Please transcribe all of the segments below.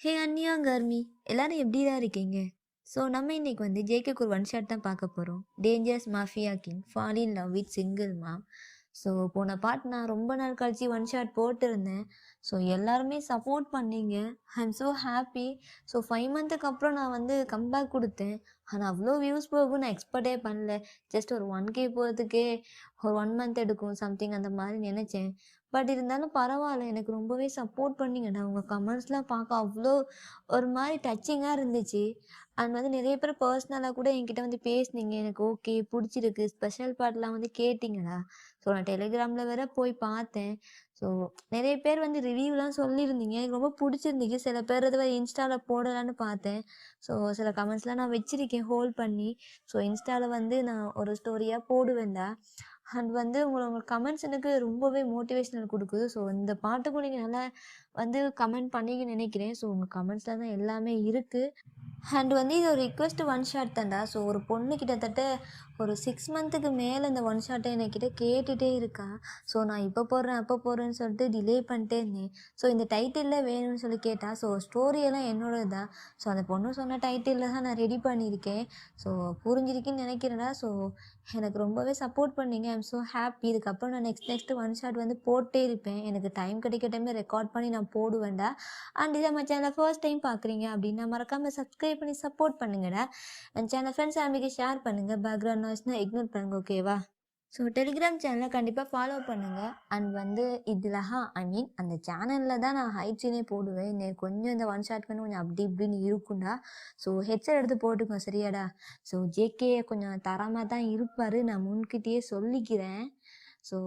ஹே அன்னியா கர்மி எல்லாரும் எப்படிதான் இருக்கீங்க? ஸோ நம்ம இன்னைக்கு வந்து ஜேகேக்கு ஒரு ஒன் ஷாட் தான் பார்க்க போகிறோம். Dangerous mafia king fall in love with single mom. So போன பாட் நான் ரொம்ப நாள் கழிச்சு ஒன் ஷாட் போட்டிருந்தேன். ஸோ எல்லாருமே சப்போர்ட் பண்ணீங்க. I am so happy. So 5 மந்த்துக்கு அப்புறம் நான் வந்து கம்பேக் கொடுத்தேன். ஆனால் அவ்வளோ வியூஸ் போகும் நான் எக்ஸ்பெக்டே பண்ணல. ஜஸ்ட் ஒரு 1K போகிறதுக்கே ஒரு 1 மந்த் எடுக்கும் சம்திங் அந்த மாதிரி நினச்சேன். பட் இருந்தாலும் பரவாயில்ல, எனக்கு ரொம்பவே சப்போர்ட் பண்ணீங்கடா. உங்கள் கமெண்ட்ஸ்லாம் பார்க்க அவ்வளோ ஒரு மாதிரி டச்சிங்காக இருந்துச்சு. அண்ட் வந்து நிறைய பேர் பர்சனலாக கூட என்கிட்ட வந்து பேசுனீங்க. எனக்கு ஓகே பிடிச்சிருக்கு, ஸ்பெஷல் பார்ட்லாம் வந்து கேட்டிங்கடா. ஸோ நான் டெலிகிராமில் வேற போய் பார்த்தேன். ஸோ நிறைய பேர் வந்து ரிவ்யூலாம் சொல்லியிருந்தீங்க. எனக்கு ரொம்ப பிடிச்சிருந்துச்சு. சில பேர் இது இன்ஸ்டாவில் போடலான்னு பார்த்தேன். ஸோ சில கமெண்ட்ஸ்லாம் நான் வச்சுருக்கேன் ஹோல்ட் பண்ணி. ஸோ இன்ஸ்டாவில் வந்து நான் ஒரு ஸ்டோரியாக போடுவேன்டா. அண்ட் வந்து உங்களோட கமெண்ட்ஸ் எனக்கு ரொம்பவே மோட்டிவேஷனல் கொடுக்குது. ஸோ இந்த பாட்டுக்கும் நீங்கள் நல்லா வந்து கமெண்ட் பண்ணீங்கன்னு நினைக்கிறேன். ஸோ உங்கள் கமெண்ட்ஸில் தான் எல்லாமே இருக்குது. அண்ட் வந்து இது ஒரு ரிக்வெஸ்ட் ஒன் ஷாட் தான்டா. ஸோ ஒரு பொண்ணு கிட்டத்தட்ட ஒரு 6 மந்த்துக்கு மேலே இந்த ஒன் ஷாட்டை என்கிட்ட கேட்டுகிட்டே இருக்கா. ஸோ நான் இப்போ போடுறேன் அப்போ போடுறேன்னு சொல்லிட்டு டிலே பண்ணிட்டே இருந்தேன். ஸோ இந்த டைட்டிலில் வேணும்னு சொல்லி கேட்டா. ஸோ ஸ்டோரியெல்லாம் என்னோடது தான். ஸோ அந்த பொண்ணு சொன்ன டைட்டிலில் தான் நான் ரெடி பண்ணியிருக்கேன். ஸோ புரிஞ்சிருக்குன்னு நினைக்கிறேன்டா. ஸோ எனக்கு ரொம்பவே சப்போர்ட் பண்ணீங்க. I am so happy. இதுக்கப்புறம் நான் நெக்ஸ்ட் ஒன் ஷாட் வந்து போட்டே இருப்பேன். எனக்கு டைம் கிடைக்க டைமில் ரெக்கார்ட் பண்ணி நான் போடுவேன்டா. அண்ட் இதை நம்ம சேனலை ஃபர்ஸ்ட் டைம் பார்க்குறீங்க அப்படின்னா மறக்காமல் சப்ஸ்கிரைப் பண்ணி சப்போர்ட் பண்ணுங்கடா. அண்ட் சேனல் ஃப்ரெண்ட்ஸ் ஃபேமிலிக்கு ஷேர் பண்ணுங்கள். பேக்ரவுண்ட் நாய்ஸ்னால் இக்னோர் பண்ணுங்கள், ஓகேவா? ஸோ டெலிகிராம் சேனலை கண்டிப்பாக ஃபாலோ பண்ணுங்கள். அண்ட் வந்து இதில் ஐ மீன் அந்த சேனலில் தான் நான் ஹைட்ஸினே போடுவேன். எனக்கு கொஞ்சம் இந்த ஒன் ஷாட் பண்ணி கொஞ்சம் அப்படி இப்படின்னு இருக்கும்டா. ஸோ ஹெட்செட் எடுத்து போட்டுக்கோங்க, சரியாடா? ஸோ ஜேகே கொஞ்சம் தரமாக தான் இருப்பார், நான் முன்கிட்டயே சொல்லிக்கிறேன். ஸோ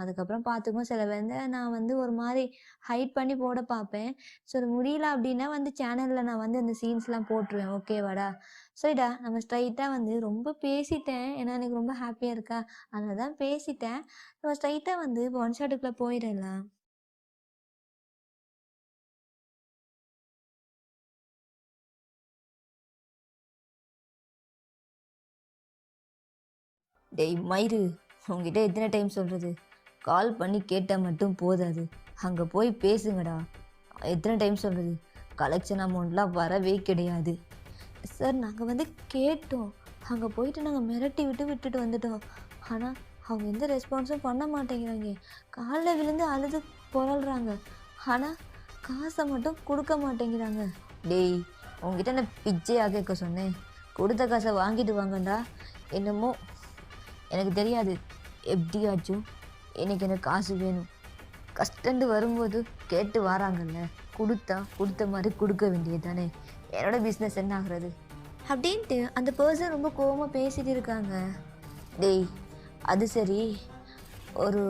அதுக்கப்புறம் பார்த்துக்குவோம். சில வந்து நான் வந்து ஒரு மாதிரி ஹைட் பண்ணி போட பார்ப்பேன். ஸோ அது முடியல அப்படின்னா வந்து சேனலில் நான் வந்து அந்த சீன்ஸ்லாம் போட்டுருவேன், ஓகேவாடா? சரிடா, நம்ம ஸ்ட்ரைட்டாக வந்து ரொம்ப பேசிட்டேன். ஏன்னா எனக்கு ரொம்ப ஹாப்பியாக இருக்கா, அதனால தான் பேசிட்டேன். நம்ம ஸ்ட்ரைட்டாக வந்து இப்போ ஒன் ஷாட்டுக்குள்ளே போயிடலாம். டேய் மயிறு, உங்ககிட்ட எத்தனை டைம் சொல்கிறது? கால் பண்ணி கேட்டால் மட்டும் போதாது, அங்கே போய் பேசுங்கடா. எத்தனை டைம் சொல்கிறது? கலெக்ஷன் அமௌண்ட்லாம் வரவே கிடையாது. சார் நாங்கள் வந்து கேட்டோம், அங்கே போயிட்டு நாங்கள் மிரட்டி விட்டுட்டு வந்துட்டோம். ஆனால் அவங்க எந்த ரெஸ்பான்ஸும் பண்ண மாட்டேங்கிறாங்க. காலில் விழுந்து அழுது புரள்றாங்க. ஆனால் காசை மட்டும் கொடுக்க மாட்டேங்கிறாங்க. டேய், உங்ககிட்ட நான் பிச்சையாக கேட்க சொன்னேன். கொடுத்த காசை வாங்கிட்டு வாங்கண்டா. என்னமோ எனக்கு தெரியாது, எப்படியாச்சும் எனக்கு காசு வேணும். கஷ்டண்டு வரும்போது கேட்டு வராங்கல்ல, கொடுத்த மாதிரி கொடுக்க வேண்டியது தானே. என்னோட பிஸ்னஸ் என்ன ஆகுறது அப்படின்ட்டு அந்த பர்சன் ரொம்ப கோவமாக பேசிட்டு இருக்காங்க. டேய் அது சரி, ஒரு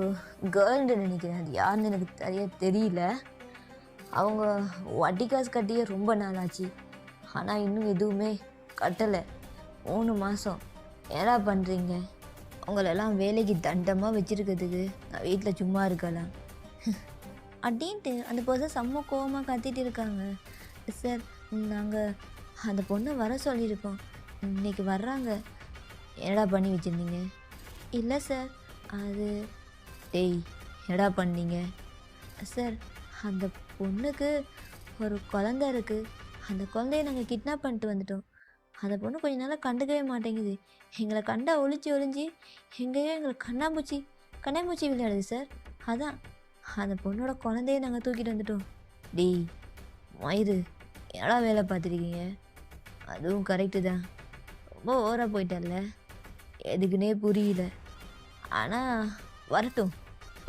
கேர்ள்னு நினைக்கிறேன், அது யாருன்னு எனக்கு தெரியல. அவங்க வட்டி காசு கட்டியே ரொம்ப நாள் ஆச்சு. ஆனால் இன்னும் எதுவுமே கட்டலை. 3 மாதம். ஏடா பண்ணுறீங்க? அவங்களெல்லாம் வேலைக்கு தண்டமாக வச்சுருக்கிறதுக்கு நான் வீட்டில் சும்மா இருக்கலாம் அப்படின்ட்டு அந்த பர்சன் செம்ம கோவமாக கத்திட்டு இருக்காங்க. சார் நாங்கள் அந்த பொண்ணை வர சொல்லியிருக்கோம், இன்றைக்கி வர்றாங்க. என்னடா பண்ணி வச்சுருந்தீங்க? இல்லை சார் அது. டேய் என்னடா பண்ணீங்க? சார் அந்த பொண்ணுக்கு ஒரு குழந்த இருக்குது, அந்த குழந்தைய நாங்கள் கிட்னாப் பண்ணிட்டு வந்துட்டோம். அந்த பொண்ணு கொஞ்ச நாளாக கண்டுக்கவே மாட்டேங்குது. எங்களை கண்டா ஒளிஞ்சு எங்கேயோ எங்களை கண்ணாமூச்சி விளையாடுது சார். அதான் அந்த பொண்ணோட குழந்தைய நாங்கள் தூக்கிட்டு வந்துட்டோம். டேய் மயிறு, என்னடா வேலை பார்த்துருக்கீங்க? அதுவும் கரெக்டு தான், ரொம்ப ஓவராக போயிட்டல்ல, எதுக்குன்னே புரியல. ஆனால் வரட்டும்,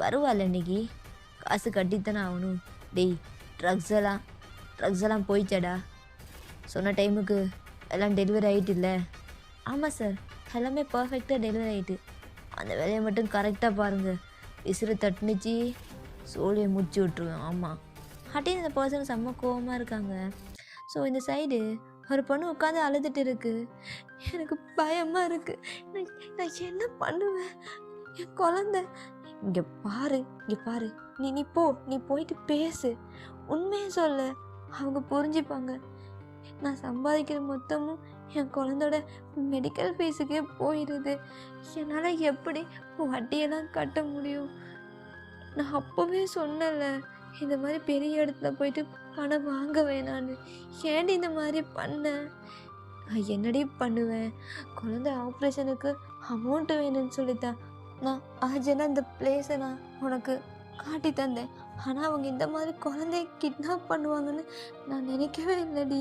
வருவாள் இன்னைக்கு. காசு கட்டித்தானே ஆகணும். டேய் ட்ரக்ஸ் எல்லாம் போயிச்சாடா? சொன்ன டைமுக்கு எல்லாம் டெலிவரி ஆகிட்டு இல்லை? ஆமாம் சார், எல்லாமே பர்ஃபெக்டாக டெலிவரி ஆகிட்டு. அந்த வேலையை மட்டும் கரெக்டாக பாருங்கள். விசிறு தட்டுனுச்சு சோழியை முடிச்சு விட்ருவேன். ஆமாம் அப்படின்னு இந்த பர்சன் செம்ம கோவமாக இருக்காங்க. ஸோ இந்த சைடு ஒரு பொண்ணு உட்காந்து அழுதுட்டு இருக்கு. எனக்கு பயமாக இருக்குது, நான் என்ன பண்ணுவேன்? என் குழந்த இங்கே பாரு, நீ போயிட்டு பேசு, உண்மையை சொல்ல, அவங்க புரிஞ்சுப்பாங்க. நான் சம்பாதிக்கிற மொத்தமும் என் குழந்தோட மெடிக்கல் ஃபீஸுக்கே போயிடுது. என்னால் எப்படி வட்டியெல்லாம் கட்ட முடியும்? நான் அப்போவே சொன்னல, இந்த மாதிரி பெரிய இடத்துல போயிட்டு ஆனால் வாங்க வேணான்னு. ஏன்டி இந்த மாதிரி பண்ண? நான் என்னடி பண்ணுவேன்? குழந்தை ஆப்ரேஷனுக்கு அமௌண்ட்டு வேணும்னு சொல்லித்தான் நான் அர்ஜென்ட்டாக இந்த பிளேஸை நான் உனக்கு காட்டி தந்தேன். ஆனால் அவங்க இந்த மாதிரி குழந்தைய கிட்னாப் பண்ணுவாங்கன்னு நான் நினைக்கவே இல்லைடி.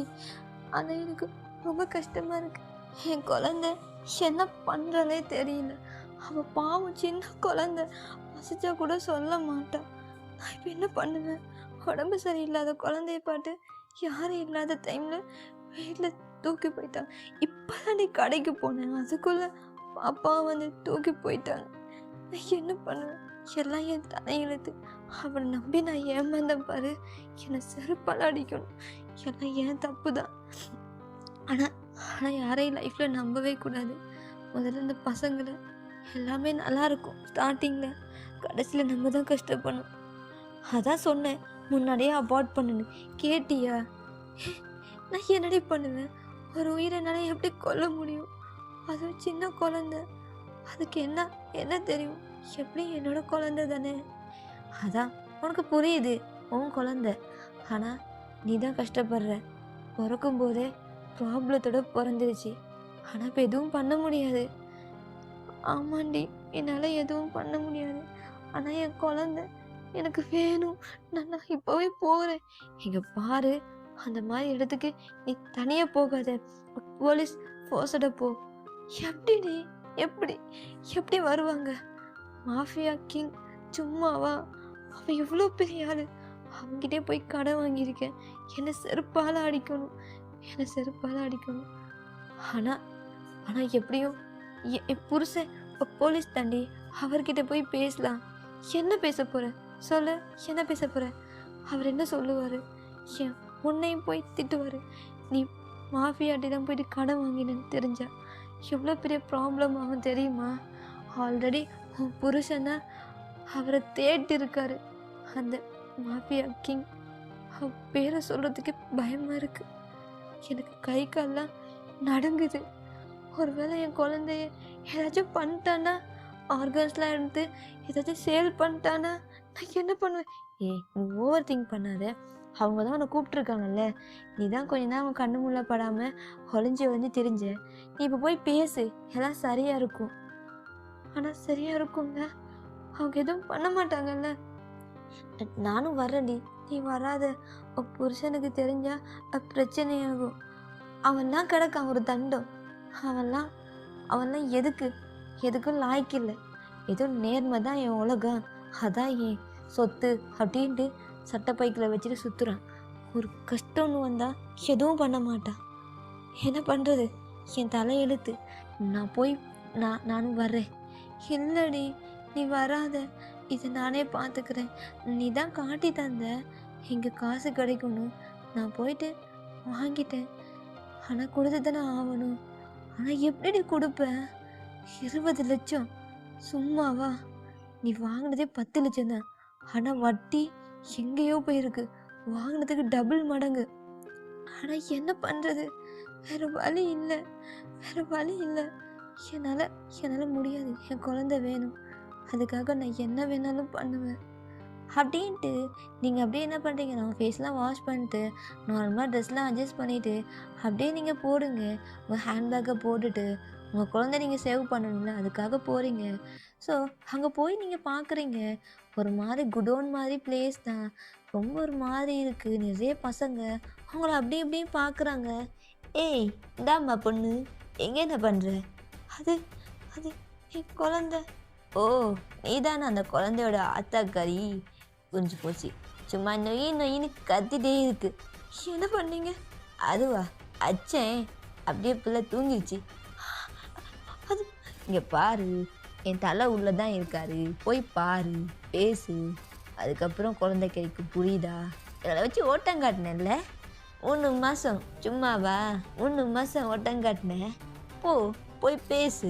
ஆனால் எனக்கு ரொம்ப கஷ்டமாக இருக்குது. என் குழந்தை என்ன பண்ணுறனே தெரியல. அவள் பாவம் சின்ன குழந்தை, பசிச்சா கூட சொல்ல மாட்டான். நான் இப்போ என்ன பண்ணுவேன்? உடம்பு சரியில்லாத குழந்தைய பாட்டு யாரும் இல்லாத டைமில் வீட்டில் தூக்கி போயிட்டாங்க. இப்போ தான் நீ கடைக்கு போனேன், அதுக்குள்ளே பாப்பா வந்து தூக்கி போயிட்டாங்க. நான் என்ன பண்ணுவேன்? எல்லாம் என் தலையெழுத்து. அவனை நம்பி நான் ஏமாந்தேன் பாரு. என்னை செருப்பால் அடிக்கணும். எல்லாம் ஏன் தப்பு தான். ஆனால் யாரையும் லைஃப்பில் நம்பவே கூடாது. முதல்ல இந்த பசங்களை எல்லாமே நல்லா இருக்கும் ஸ்டார்டிங்கில், கடைசியில் நம்ம தான் கஷ்டப்படணும். அதான் சொன்னேன் முன்னாடியே அபார்ட் பண்ணுன்னு. கேட்டியா? நான் என்னடி பண்ணுவேன்? ஒரு உயிரை என்னால் எப்படி கொல்ல முடியும்? அதுவும் சின்ன குழந்தை. அதுக்கு என்ன தெரியும்? எப்படி என்னோட குழந்தை தானே. அதான் உனக்கு புரியுது, உன் குழந்தை. ஆனால் நீ தான் கஷ்டப்படுற. பிறக்கும் போதே ப்ராப்ளத்தோட பிறந்துருச்சு. ஆனால் இப்போ எதுவும் பண்ண முடியாது. ஆமாண்டி, என்னால் எதுவும் பண்ண முடியாது. ஆனால் என் குழந்தை எனக்கு வேணும். நான் இப்போவே போகிறேன். இங்கே பாரு, அந்த மாதிரி இடத்துக்கு நீ தனியாக போகாத. போலீஸ் ஃபோர்ஸோட போ. எப்படிடி? எப்படி வருவாங்க? மாஃபியா கிங் சும்மாவா? அவன் எவ்வளோ பெரிய ஆள். அவங்ககிட்டே போய் கடன் வாங்கியிருக்கேன். என்னை செருப்பால் அடிக்கணும். ஆனால் எப்படியும் என் புருஷன் போலீஸ் தாண்டி, அவர்கிட்ட போய் பேசலாம். என்ன பேச போகிற சொல்லு? என்ன பேச போகிற? அவர் என்ன சொல்லுவார்? ஏன் உன்னையும் போய் திட்டுவார். நீ மாஃபியாட்டி தான் போயிட்டு கடன் வாங்கினேன்னு தெரிஞ்சா எவ்வளோ பெரிய ப்ராப்ளம் ஆகும் தெரியுமா? ஆல்ரெடி உன் புருஷனை அவரை தேடி இருக்காரு அந்த மாஃபியா கிங். பேரை சொல்கிறதுக்கு பயமாக இருக்குது. எனக்கு கை கால்லாம் நடுங்குது. ஒருவேளை என் குழந்தைய ஏதாச்சும் பண்ணிட்டானா, ஆர்கன்ஸ்லாம் எடுத்து ஏதாச்சும் சேல் பண்ணிட்டானா, நான் என்ன பண்ணுவேன்? நீ ஓவர் திங்க் பண்ணாத. அவங்க தான் உன்னை கூப்பிட்ருக்காங்கல்ல. நீ தான் கொஞ்ச நேரம் அவன் கண்ணு முள்ள படாமல் ஒளிஞ்சு திரிஞ்ச. நீ இப்போ போய் பேசு, எல்லாம் சரியாக இருக்கும். ஆனால் சரியாக இருக்குங்க, அவங்க எதுவும் பண்ண மாட்டாங்கல்ல. நானும் வர்றேன்டி, நீ வராத. உன் புருஷனுக்கு தெரிஞ்சா பிரச்சனையாகும். அவன்லாம் கிடக்கான் ஒரு தண்டம். அவன்லாம் எதுக்கும் லாய்க்கில்லை. ஏதோ நேர்மை தான் என் உலகம், அதான் என் சொத்து அப்படின்ட்டு சட்டப்பைக்கில் வச்சுட்டு சுற்றுறான். ஒரு கஷ்டம்னு வந்தால் எதுவும் பண்ண மாட்டான். என்ன பண்ணுறது? என் தலையெழுத்து. நானும் வர்றேன். இல்லடி, நீ வராத. இதை நானே பார்த்துக்கிறேன். நீ தான் காட்டி தந்த இங்கே காசு கிடைக்கணும். நான் போயிட்டு வாங்கிட்டேன். ஆனால் கொடுத்து தானே ஆகணும். ஆனால் எப்படி கொடுப்பேன்? 20 லட்சம் சும்மாவா? நீ வாங்கினதே 10 லட்சம் தான். ஆனால் வட்டி எங்கேயோ போயிருக்கு. வாங்கினதுக்கு டபுள் மடங்கு. ஆனால் என்ன பண்ணுறது? வேறு வழி இல்லை. என்னால் முடியாது. என் குழந்தை வேணும். அதுக்காக நான் என்ன வேணாலும் பண்ணுவேன் அப்படின்ட்டு நீங்கள் அப்படியே என்ன பண்ணுறீங்க? நான் ஃபேஸ்லாம் வாஷ் பண்ணிட்டு நார்மலாக ட்ரெஸ்லாம் அட்ஜஸ்ட் பண்ணிவிட்டு அப்படியே நீங்கள் போடுங்க. உங்கள் ஹேண்ட்பேக்கை போட்டுட்டு உங்கள் குழந்தை நீங்கள் சேவ் பண்ணணும்ல, அதுக்காக போகிறீங்க. ஸோ அங்கே போய் நீங்கள் பார்க்குறீங்க, ஒரு மாதிரி குடோன் மாதிரி பிளேஸ் தான். ரொம்ப ஒரு மாதிரி இருக்குது. நிறைய பசங்க அவங்கள அப்படி இப்படியும் பார்க்குறாங்க. ஏய் இந்தாம்மா பொண்ணு, எங்கே என்ன பண்ணுற? அது என் குழந்தை. ஓ, நீ தானே அந்த குழந்தையோட ஆத்தாக்காரி. புரிஞ்சு போச்சு. சும்மா நொயின்னு கத்திட்டே இருக்கு. என்ன பண்ணீங்க? அதுவா? அச்சேன், அப்படியே பிள்ளை தூங்கிடுச்சு. அது இங்கே பாரு, என் தலை உள்ளே தான் இருக்காரு. போய் பாரு, பேசு. அதுக்கப்புறம் குழந்தை கைக்கு புரியுதா? இதில் வச்சு ஓட்டம் காட்டினேன்ல 3 மாதம். சும்மாவா? 3 மாதம் ஓட்டம் காட்டினேன். போய் பேசு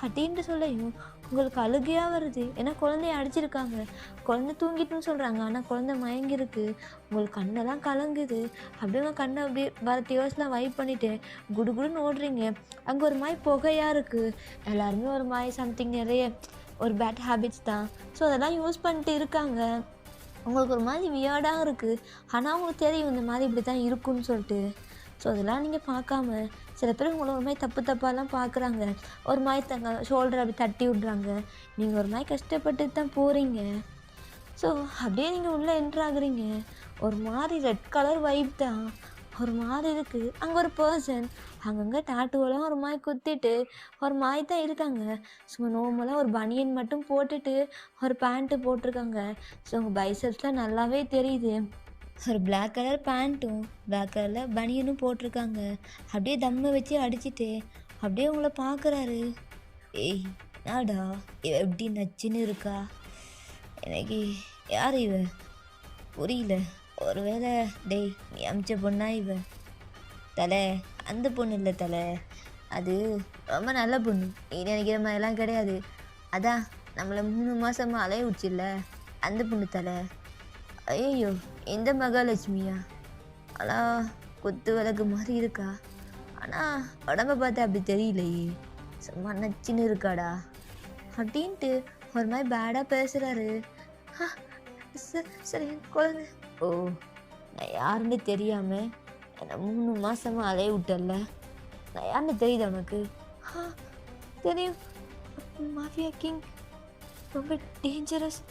அப்படின்ட்டு சொல்லையும் உங்களுக்கு அழுகையாக வருது. ஏன்னா குழந்தைய அடிச்சிருக்காங்க. குழந்தை தூங்கிட்டுன்னு சொல்கிறாங்க, ஆனால் குழந்தை மயங்கிருக்கு. உங்களுக்கு கண்ணெல்லாம் கலங்குது. அப்படியே உங்கள் கண்ணை அப்படியே வர டியோஸ்லாம் வைப் பண்ணிவிட்டு குடுகுடுன்னு ஓடுறீங்க. அங்கே ஒரு மாதிரி புகையாக இருக்குது. எல்லாருமே ஒரு மாதிரி சம்திங் நிறைய ஒரு பேட் ஹேபிட்ஸ் தான். ஸோ அதெல்லாம் யூஸ் பண்ணிட்டு இருக்காங்க. உங்களுக்கு ஒரு மாதிரி வியர்டாக இருக்குது. ஆனால் உங்களுக்கு தெரியும் இந்த மாதிரி இப்படி தான் இருக்குன்னு சொல்லிட்டு. ஸோ அதெல்லாம் நீங்கள் பார்க்காம சில பேர் உங்களை ஒரு மாதிரி தப்பு தப்பாலாம் பார்க்குறாங்க. ஒரு மாதிரி ஷோல்டர் அப்படி தட்டி விட்றாங்க. நீங்கள் ஒரு மாதிரி கஷ்டப்பட்டு தான் போகிறீங்க. ஸோ அப்படியே நீங்கள் உள்ளே என்ட்ரு ஆகுறீங்க. ஒரு மாதிரி ரெட் கலர் வைப் தான். ஒரு மாதிரி இருக்குது. அங்கே ஒரு பர்சன் அங்கங்கே டாட்டூவெல்லாம் ஒரு மாதிரி குத்திட்டு ஒரு மாதிரி தான் இருக்காங்க. சும்மா நார்மலாக ஒரு பனியன் மட்டும் போட்டுட்டு ஒரு பேண்ட்டு போட்டிருக்காங்க. ஸோ உங்கள் பைசப்ஸ்லாம் நல்லாவே தெரியுது. ஒரு பிளாக் கலர் பேண்ட்டும் பிளாக் கலரில் பனியனும் போட்டிருக்காங்க. அப்படியே தம்மை வச்சு அடிச்சுட்டு அப்படியே உங்களை பார்க்குறாரு. ஏய் நாடா இவ எப்படி நச்சுன்னு இருக்கா? எனக்கு யார் இவ புரியல. ஒருவேளை டேய் நீ அமிச்ச பொண்ணா இவ? தலை அந்த பொண்ணு இல்லை தலை, அது ரொம்ப நல்ல பொண்ணு. நீ நினைக்கிற மாதிரிலாம் கிடையாது. அதான் நம்மளை 3 மாதமாக அலைய விடுச்சில்ல அந்த பொண்ணு தலை. ஐயோ இந்த மகாலட்சுமியா? ஆனால் குத்து விளக்கு மாதிரி இருக்கா. ஆனால் உடம்ப பார்த்தா அப்படி தெரியலையே, சும்மா நச்சுன்னு இருக்காடா அப்படின்ட்டு ஒரு மாதிரி பேடாக பேசுகிறாரு. சரி குழந்தை. ஓ நான் யாருன்னு தெரியாமல் என்னை 3 மாதமாக அலைய விட்டல. நான் யாருன்னு தெரியுது உனக்கு? தெரியும், மாஃபியா கிங், ரொம்ப டேஞ்சரஸ்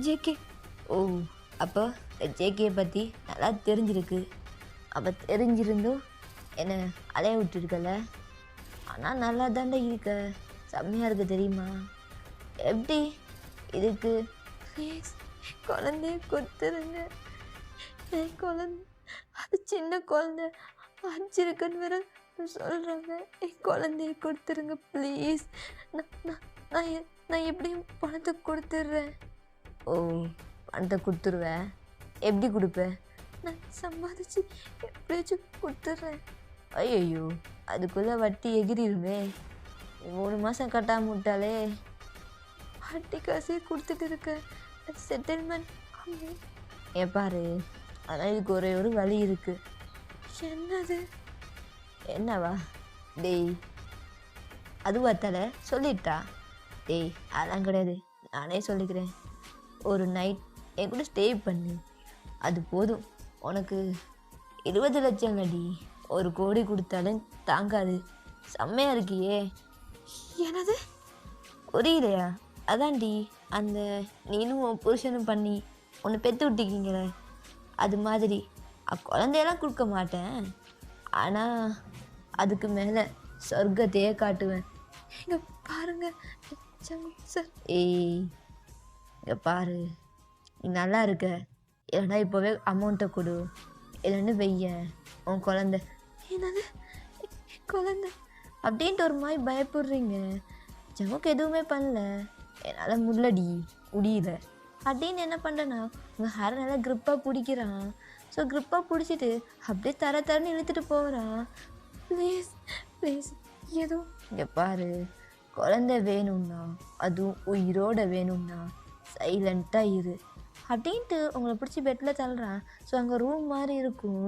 ஜேகே. ஓ அப்போ ஜேகே பற்றி நல்லா தெரிஞ்சிருக்கு. அப்போ தெரிஞ்சிருந்தும் என்னை அலைய விட்டுருக்கல. ஆனால் நல்லா தாண்டா இருக்க, செம்மையாக இருக்கு தெரியுமா? எப்படி இதுக்கு ப்ளீஸ் குழந்தைய கொடுத்துருங்க. என் குழந்தை அது சின்ன குழந்தை அஞ்சிருக்குன்னு வேற சொல்கிறாங்க. என் குழந்தைய கொடுத்துருங்க ப்ளீஸ். நான் எப்படியும் பணத்தை கொடுத்துட்றேன். ஓ பணத்தை கொடுத்துருவேன்? எப்படி கொடுப்பேன்? நான் சம்பாதிச்சு எப்படியாச்சும் கொடுத்துட்றேன். ஐயோ அதுக்குள்ளே வட்டி எகிரிடுமே. 3 மாதம் கட்டாமல் விட்டாலே வட்டி காசே கொடுத்துட்டு இருக்க. செட்டில்மெண்ட் ஏன் பாரு. ஆனால் இதுக்கு ஒரே ஒரு வழி இருக்குது. என்னது? என்னவா? டேய் அதுவா தலை சொல்லிட்டா? டேய் அதெல்லாம் கிடையாது, நானே சொல்லிக்கிறேன். ஒரு நைட் என் கூட ஸ்டே பண்ணு, அது போதும். உனக்கு 20 லட்சம் அடி 1 கோடி கொடுத்தாலும் தாங்காது. செம்மையாக இருக்கியே. என்னது புரியலையா? அதான்டி அந்த நீனும் உன் புருஷனும் பண்ணி ஒன்று பெற்று விட்டிக்கிங்களே அது மாதிரி. குழந்தையெல்லாம் கொடுக்க மாட்டேன், ஆனால் அதுக்கு மேலே சொர்க்கத்தையே காட்டுவேன். இங்கே பாருங்க சார். ஏய் இங்கே பாரு, நீ நல்லா இருக்க இல்லைன்னா இப்போவே அமௌண்ட்டை கொடு, இல்லைன்னு வெய்ய உன் குழந்தை. என்னது குழந்தை அப்படின்ட்டு ஒரு மாதிரி பயப்படுறீங்க. ஜமுக்கு எதுவுமே பண்ணல, என்னால் முடியல அப்படின்னு என்ன பண்ணுறேன்னா உங்கள் ஹேரை நல்லா க்ரிப்பாக பிடிக்கிறான். ஸோ க்ரிப்பாக பிடிச்சிட்டு அப்படியே தரன்னு இழுத்துட்டு போகிறான். ப்ளீஸ் ப்ளீஸ் எதுவும் இங்கே பாரு, குழந்தை வேணும்னா அதுவும் உயிரோட வேணும்னா சைலண்ட்டாக இரு அப்படின்ட்டு உங்களை பிடிச்சி பெட்டில் தள்ளுறான். ஸோ அங்கே ரூம் மாதிரி இருக்கும்.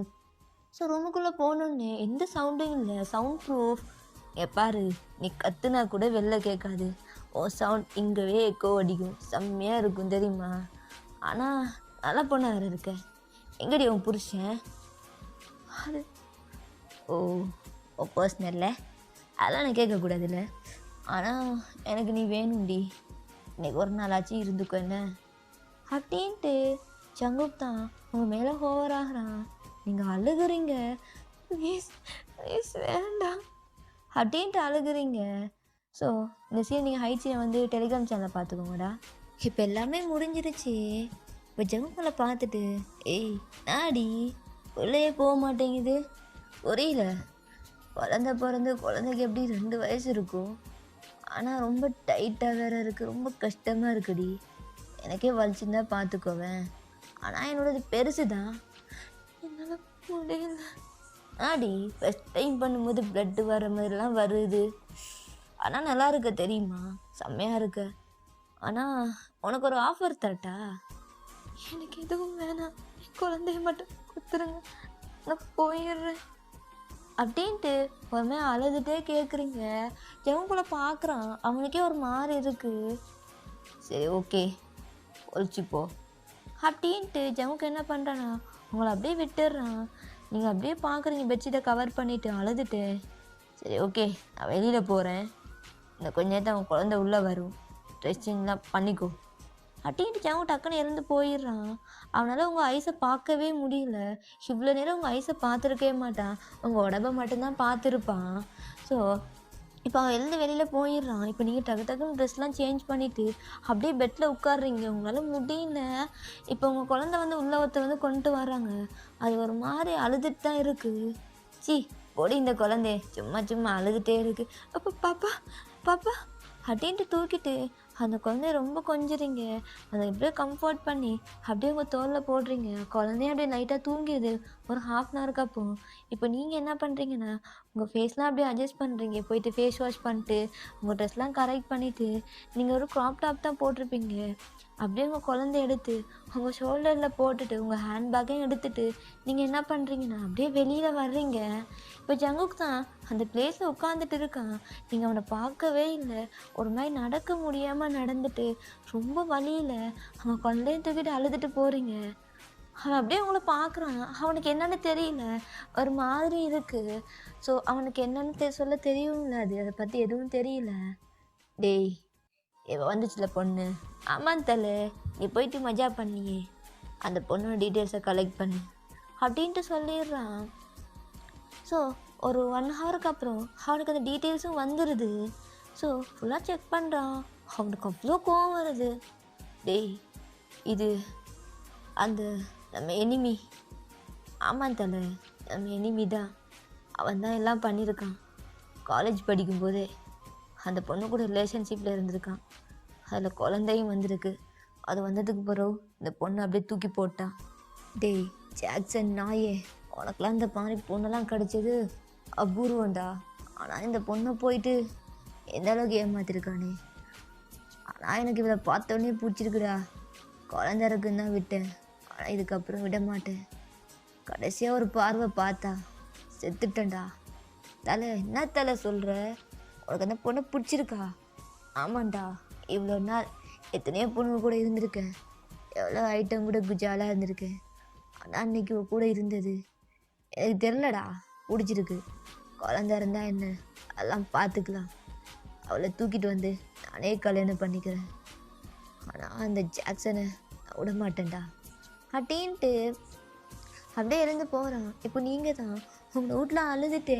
ஸோ ரூமுக்குள்ளே போனோன்னே எந்த சவுண்டும் இல்லை, சவுண்ட் ப்ரூஃப். பாரு நீ கத்துனா கூட வெளில கேட்காது, ஓ சவுண்ட் இங்கவே எக்கோ அடிக்கும், செம்மையாக இருக்கும் தெரியுமா? ஆனால் நல்லா பொண்ணா வேறு இருக்க. எங்கடி உன் புருஷன்? அது ஓ பர்சனல்ல அதெல்லாம் நான் கேட்கக்கூடாதுல்ல. ஆனால் எனக்கு நீ வேணும்டி, இன்னைக்கு ஒரு நாளாச்சும் இருந்துக்கோ என்ன அப்படின்ட்டு சங்குப் தான் உங்கள் மேலே ஓவர் ஆகிறான். நீங்கள் அழுகுறீங்க. ப்ளீஸ் ப்ளீஸ் வேண்டாம் அப்படின்ட்டு அழுகுறீங்க. ஸோ இந்த சீன் நீங்கள் ஹைட்ஸினை வந்து டெலிகிராம் சேனலில் பார்த்துக்கோங்கடா. இப்போ எல்லாமே முடிஞ்சிருச்சு. இப்போ ஜங்குங்களை பார்த்துட்டு ஏய் நாடி உள்ளே போக மாட்டேங்குது புரியல. குழந்தைக்கு எப்படி 2 வயசு இருக்கும், ஆனால் ரொம்ப டைட்டாக வேறு இருக்குது, ரொம்ப கஷ்டமாக இருக்குடி. எனக்கே வலிச்சுருந்தா பார்த்துக்கோவேன், ஆனால் என்னோடது பெருசு தான், என்னால் முடியல. ஆடி ஃபஸ்ட் டைம் பண்ணும்போது ப்ளட்டு வர மாதிரிலாம் வருது, ஆனால் நல்லா இருக்க தெரியுமா? செம்மையாக இருக்க. ஆனால் உனக்கு ஒரு ஆஃபர் தரட்டா? எனக்கு எதுவும் வேணாம், என் குழந்தைய மட்டும் கொடுத்துருங்க, நான் போயிடுறேன் அப்படின்ட்டு ஒரு மாதிரி அழுதுகிட்டே கேட்குறீங்க. ஜெவன் கூட பார்க்குறான், அவனுக்கே ஒரு மாதிரி இருக்குது. சரி ஓகே ஒழிச்சிப்போ அப்படின்ட்டு ஜமுக்கு என்ன பண்ணுறானா உங்களை அப்படியே விட்டுடுறான். நீங்கள் அப்படியே பார்க்குறீங்க பெட்ஷீட்டை கவர் பண்ணிவிட்டு அழுதுட்டு. சரி ஓகே, நான் வெளியில் போகிறேன், இந்த கொஞ்ச நேரத்தை அவன் குழந்தை உள்ளே வரும், ட்ரெஸ்ஸிங்லாம் பண்ணிக்கோ அப்படின்ட்டு ஜாவும் டக்குன்னு இறந்து போயிடுறான். அவனால் உங்கள் ஐஸை பார்க்கவே முடியல. இவ்வளோ நேரம் உங்கள் ஐஸை பார்த்துருக்கவே மாட்டான், உங்கள் உடம்பை மட்டும்தான் பார்த்துருப்பான். ஸோ இப்போ அவன் எழுந்து வெளியில் போயிடுறான். இப்போ நீங்கள் டக்கு டக்குன்னு ட்ரெஸ்லாம் சேஞ்ச் பண்ணிவிட்டு அப்படியே பெட்டில் உட்காடுறீங்க. உங்களால் முடியல. இப்போ உங்கள் குழந்தை வந்து உள்ளவத்தை வந்து கொண்டு வர்றாங்க. அது ஒரு மாதிரி அழுதுட்டு தான் இருக்குது. சி பொடி இந்த குழந்தை சும்மா சும்மா அழுதுகிட்டே இருக்குது. அப்போ பாப்பா பாப்பா அப்படின்ட்டு தூக்கிட்டு அந்த குழந்தைய ரொம்ப கொஞ்சுறீங்க. அதை எப்படியோ கம்ஃபர்ட் பண்ணி அப்படியே உங்கள் தோளில் போடுறீங்க. குழந்தைய அப்படியே லைட்டாக தூங்கிடுது ஒரு ஹாஃப்னவருக்கு. அப்போ இப்போ நீங்கள் என்ன பண்ணுறீங்கன்னா உங்கள் ஃபேஸ்லாம் அப்படியே அட்ஜஸ்ட் பண்ணுறீங்க. போயிட்டு ஃபேஸ் வாஷ் பண்ணிட்டு உங்கள் ட்ரெஸ்லாம் கரெக்ட் பண்ணிவிட்டு நீங்கள் ஒரு க்ராப் டாப் தான் போட்டிருப்பீங்க. அப்படியே உங்கள் குழந்தைய எடுத்து உங்கள் ஷோல்டரில் போட்டுட்டு உங்கள் ஹேண்ட்பேக்கையும் எடுத்துகிட்டு நீங்கள் என்ன பண்ணுறீங்கன்னா அப்படியே வெளியில் வர்றீங்க. இப்போ ஜங்குக் தான் அந்த பிளேஸில் உட்காந்துட்டு இருக்கான். நீங்கள் அவனை பார்க்கவே இல்லை. ஒரு மாதிரி நடக்க முடியாமல் நடந்துட்டு ரொம்ப வலியில் அவன் குழந்தையும் தூக்கிட்டு அழுதுட்டு போகிறீங்க. அவன் அப்படியே உங்களை பார்க்குறான். அவனுக்கு என்னென்னு தெரியல, ஒரு மாதிரி இருக்குது. ஸோ அவனுக்கு என்னென்னு சொல்ல தெரியவும் இல்லை. அதை பற்றி எதுவும் தெரியல. டேய் இவ வந்துச்சுல பொண்ணு, ஆமாம் தலை, நீ போயிட்டு மஜா பண்ணியே, அந்த பொண்ணோட டீட்டெயில்ஸை கலெக்ட் பண்ணு அப்படின்ட்டு சொல்லிடுறான். ஸோ ஒரு 1 ஹவருக்கு அப்புறம் அவனுக்கு அந்த டீட்டெயில்ஸும் வந்துடுது. ஸோ ஃபுல்லாக செக் பண்ணுறான். அவனுக்கு அவ்வளோ கோவம் வருது. டேய் இது அந்த நம்ம எனிமி. ஆமாம் தலை, நம்ம எனிமி தான். அவன் தான் எல்லாம் பண்ணியிருக்கான். காலேஜ் படிக்கும்போதே அந்த பொண்ணு கூட ரிலேஷன்ஷிப்பில் இருந்திருக்கான். அதில் குழந்தையும் வந்திருக்கு. அது வந்ததுக்கு பிறகு இந்த பொண்ணை அப்படியே தூக்கி போட்டான். டேய் ஜாக்சன் நாயே, உனக்கெலாம் இந்த மாதிரி பொண்ணெல்லாம் கிடச்சது அபூர்வம்டா. ஆனால் இந்த பொண்ணை போயிட்டு எந்த அளவுக்கு ஏமாத்திருக்கானே. ஆனால் எனக்கு இவளை பார்த்தோன்னே பிடிச்சிருக்குடா. குழந்தை இருக்குன்னு தான் விட்டேன், ஆனால் இதுக்கப்புறம் விட மாட்டேன். கடைசியாக ஒரு பார்வை பார்த்தா செத்துட்டேன்டா. தலை என்ன தலை சொல்கிற? உனக்கு அந்த பொண்ணை பிடிச்சிருக்கா? ஆமாண்டா, இவ்வளோ நாள் எத்தனையோ பொண்ணுங்க கூட இருந்திருக்கேன், எவ்வளோ ஐட்டம் கூட குஜாலாக இருந்திருக்கேன். ஆனால் அன்றைக்கி கூட இருந்தது எனக்கு தெரிலடா, பிடிச்சிருக்கு. குழந்த இருந்தால் என்ன, அதெல்லாம் பார்த்துக்கலாம். அவளை தூக்கிட்டு வந்து நானே கல்யாணம் பண்ணிக்கிறேன். ஆனால் அந்த ஜாக்சனை நான் விட மாட்டேன்டா அப்படின்ட்டு அப்படியே இருந்து போகிறான். இப்போ நீங்கள் தான் உங்கள் வீட்டில் அழுதுட்டு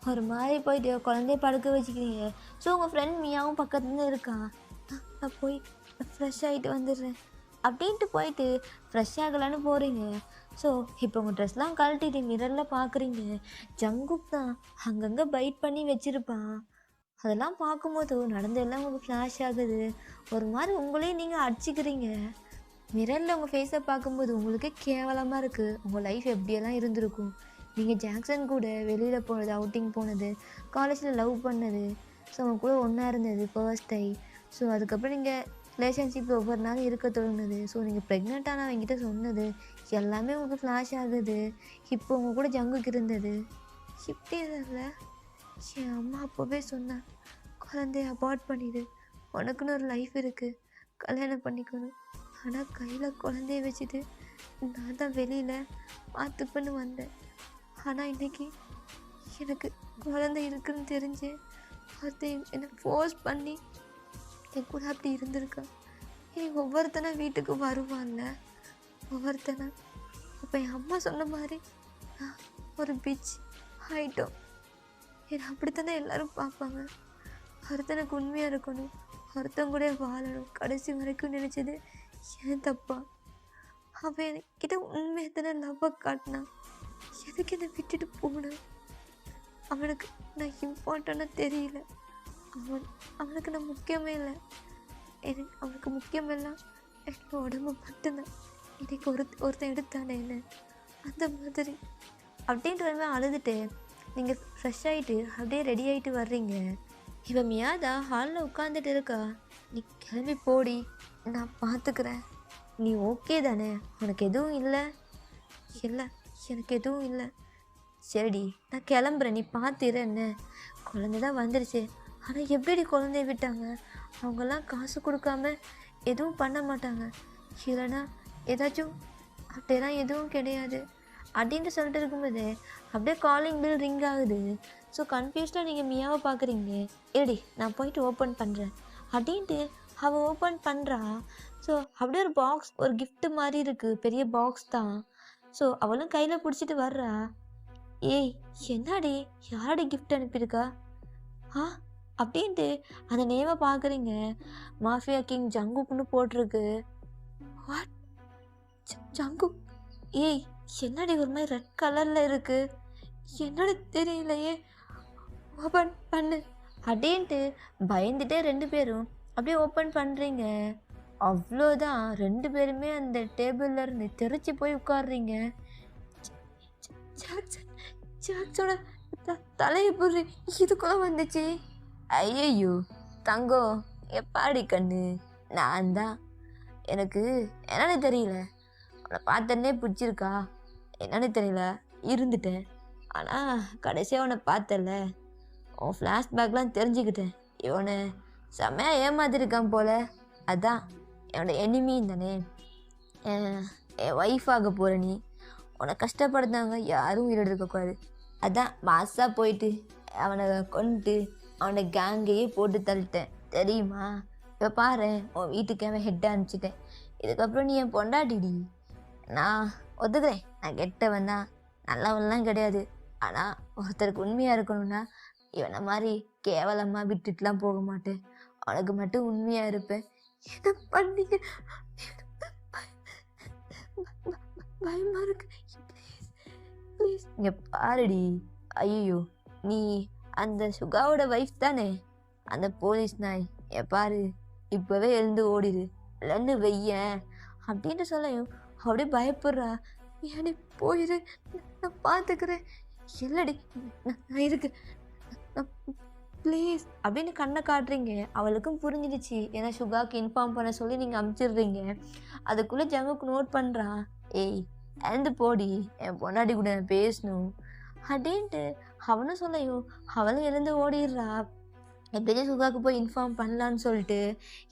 ஒரு மாதிரி போயிட்டு குழந்தைய படுக்க வச்சுக்கிறீங்க. ஸோ உங்கள் ஃப்ரெண்ட் மியாவும் பக்கத்துலேருந்து இருக்கான். நான் போய் ஃப்ரெஷ் ஆகிட்டு வந்துடுறேன் அப்படின்ட்டு போயிட்டு ஃப்ரெஷ் ஆகலான்னு போகிறீங்க. ஸோ இப்போ உங்கள் ட்ரெஸ்லாம் கழட்டிட்டு மிரரில் பார்க்குறீங்க. ஜங்குக் தான் அங்கங்கே பைட் பண்ணி வச்சுருப்பான். அதெல்லாம் பார்க்கும்போது நடந்ததெல்லாம் உங்களுக்கு ஃப்ளாஷ் ஆகுது. ஒரு மாதிரி உங்களையும் நீங்கள் அடிச்சிக்கிறீங்க. மிரரில் உங்கள் ஃபேஸை பார்க்கும்போது உங்களுக்கு கேவலமாக இருக்குது. உங்கள் லைஃப் எப்படியெல்லாம் இருந்திருக்கும். நீங்கள் ஜாக்சன் கூட வெளியில் போனது, அவுட்டிங் போனது, காலேஜில் லவ் பண்ணது, ஸோ அவங்க கூட ஒன்றா இருந்தது ஃபர்ஸ்ட் டைம். ஸோ அதுக்கப்புறம் நீங்கள் ரிலேஷன்ஷிப் ஒவ்வொரு நாளும் இருக்க தொடங்குது. ஸோ நீங்கள் ப்ரெக்னெண்ட்டான அவங்ககிட்ட சொன்னது எல்லாமே உங்களுக்கு ஃப்ளாஷ் ஆகுது. இப்போ உங்கள் கூட ஜங்குக்கு இருந்தது இப்படி இல்லை. என் அம்மா அப்போவே சொன்னேன், குழந்தைய அபார்ட் பண்ணிடு, உனக்குன்னு ஒரு லைஃப் இருக்குது, கல்யாணம் பண்ணிக்கணும். ஆனால் கையில் குழந்தைய வச்சுட்டு நான் தான் வெளியில் பார்த்துப்பேன்னு வந்தேன். ஆனால் இன்றைக்கி எனக்கு குழந்தை இருக்குன்னு தெரிஞ்சு ஒருத்தன் என்னை ஃபோர்ஸ் பண்ணி என் கூட அப்படி இருந்திருக்கான். இனி ஒவ்வொருத்தனை வீட்டுக்கு வருவான்ல ஒவ்வொருத்தனை. அப்போ என் அம்மா சொன்ன மாதிரி நான் ஒரு பிச் ஆயிட்டோம். என்னை அப்படித்தானே எல்லோரும் பார்ப்பாங்க. ஒருத்தனுக்கு உண்மையாக இருக்கணும், ஒருத்தன் கூட வாழணும் கடைசி வரைக்கும் நினச்சது ஏன் தப்பா? அவன் என்கிட்ட உண்மையை தானே லவ்வை காட்டினான். எதுக்கு என்னை விட்டுட்டு போனேன்? அவனுக்கு நான் இம்பார்ட்டண்ட்டாக தெரியல. அவனுக்கு நான் முக்கியமே இல்லை. எனக்கு அவனுக்கு முக்கியமெல்லாம் என்னோட உடம்பு மட்டும்தான். இன்னைக்கு ஒருத்தன் எடுத்தானே என்ன அந்த மாதிரி அப்படின்ற அழுதுட்டு நீங்கள் ஃப்ரெஷ் ஆகிட்டு அப்படியே ரெடி ஆகிட்டு வர்றீங்க. இப்போ மியாதா ஹாலில் உட்காந்துட்டு இருக்கா. நீ கிளம்பி போடி, நான் பார்த்துக்கிறேன். நீ ஓகே தானே? உனக்கு எதுவும் இல்லை? இல்லை எனக்கு எதுவும் இல்லை. சரிடி நான் கிளம்புறேன், நீ பார்த்துற. என்ன குழந்தை தான் வந்துடுச்சு. ஆனால் எப்படி குழந்தைய விட்டாங்க? அவங்கெல்லாம் காசு கொடுக்காம எதுவும் பண்ண மாட்டாங்க. இல்லைனா ஏதாச்சும் அப்படியெல்லாம் எதுவும் கிடையாது அப்படின்ட்டு சொல்லிட்டு இருக்கும்போது அப்படியே காலிங் பில் ரிங் ஆகுது. ஸோ கன்ஃபியூஸ்டாக நீங்கள் மியாவை பார்க்குறீங்க. ஏடி நான் போயிட்டு ஓப்பன் பண்ணுறேன் அப்படின்ட்டு அவள் ஓப்பன் பண்ணுறா. ஸோ அப்படியே ஒரு பாக்ஸ், ஒரு gift மாதிரி இருக்குது, பெரிய பாக்ஸ் தான். ஸோ அவளும் கையில் பிடிச்சிட்டு வர்றா. ஏய் என்னடி, யாரடி gift அனுப்பியிருக்கா ஆ அப்படின்ட்டு அந்த நேமை பார்க்குறீங்க. மாஃபியா கிங் ஜங்குக்குன்னு போட்டிருக்கு. வாட், ஜங்கு? ஏய் என்னடி ஒரு மாதிரி ரெட் கலரில் இருக்குது, என்னடி தெரியலையே, ஓப்பன் பண்ணு அப்படின்ட்டு பயந்துட்டே 2 பேரும் அப்படியே ஓப்பன் பண்ணுறீங்க. அவ்வளோதான், 2 பேருமே அந்த டேபிளில் இருந்து தெரிச்சு போய் உட்காடுறீங்க. ஜாக்ஸோட தலையை புரி இதுக்குள்ள வந்துச்சு. ஐயையோ தங்கம், எப்பாடி கண்ணு, நான் தான். எனக்கு என்னன்னு தெரியல, அவனை பார்த்தனே பிடிச்சிருக்கா என்னன்னு தெரியல, இருந்துட்டேன். ஆனால் கடைசியாக அவனை பார்த்தல, உன் ஃப்ளாஷ்பேக்லாம் தெரிஞ்சுக்கிட்டேன். இவனை செம்மையாக ஏமாத்திருக்கான் போல. அதான் என்னோட எனிமி தானே, என் ஒய்ஃபாக போகிற நீ, உன்னை கஷ்டப்படுத்தாங்க யாரும் உயிரோடு இருக்கக்கூடாது. அதான் மாசாக போயிட்டு அவனை கொண்டுட்டு அவனை கேங்கையே போட்டு தள்ளிட்டேன் தெரியுமா. இப்போ பாரு, உன் வீட்டுக்கு அவன் ஹெட்டாக அனுப்பிச்சிட்டேன். இதுக்கப்புறம் நீ என் பொண்டாட்டிடி. நான் ஒத்துக்கிறேன், நான் கெட்டவன் தான், நல்லவன்லாம் கிடையாது. ஆனால் ஒருத்தருக்கு உண்மையாக இருக்கணும்னா இவனை மாதிரி கேவலமாக விட்டுட்டுலாம் போக மாட்டேன். அவனுக்கு மட்டும் உண்மையாக இருப்பேன். என்ன பண்ணீங்க, பயமாக இருக்கு, ப்ளீஸ் இங்கே பாருடி. ஐயோ நீ அந்த சுகாவோட ஒய்ஃப் தானே, அந்த போலீஸ் நாய். பாரு இப்போவே எழுந்து ஓடிடு, இல்லைன்னு வெய்யன் அப்படின்ட்டு சொல்லையும் அப்படியே பயப்படுறா. ஏடி போயிரு, நான் பார்த்துக்கிறேன். இல்லடி நான் இருக்கு, ப்ளீஸ் அப்படின்னு கண்ணை காட்டுறீங்க. அவளுக்கும் புரிஞ்சிடுச்சு, ஏன்னா சுகாவுக்கு இன்ஃபார்ம் பண்ண சொல்லி நீங்கள் அமுச்சிடுறீங்க. அதுக்குள்ளே ஜங்குக்கு நோட் பண்ணுறான். ஏய் எழுந்து போடி, என் பொண்டாட்டி கூட நான் பேசணும் அப்படின்ட்டு அவனும் சொல்லையும் அவளும் எழுந்து ஓடிடுறா. எப்படியே சுகாவுக்கு போய் இன்ஃபார்ம் பண்ணலான்னு சொல்லிட்டு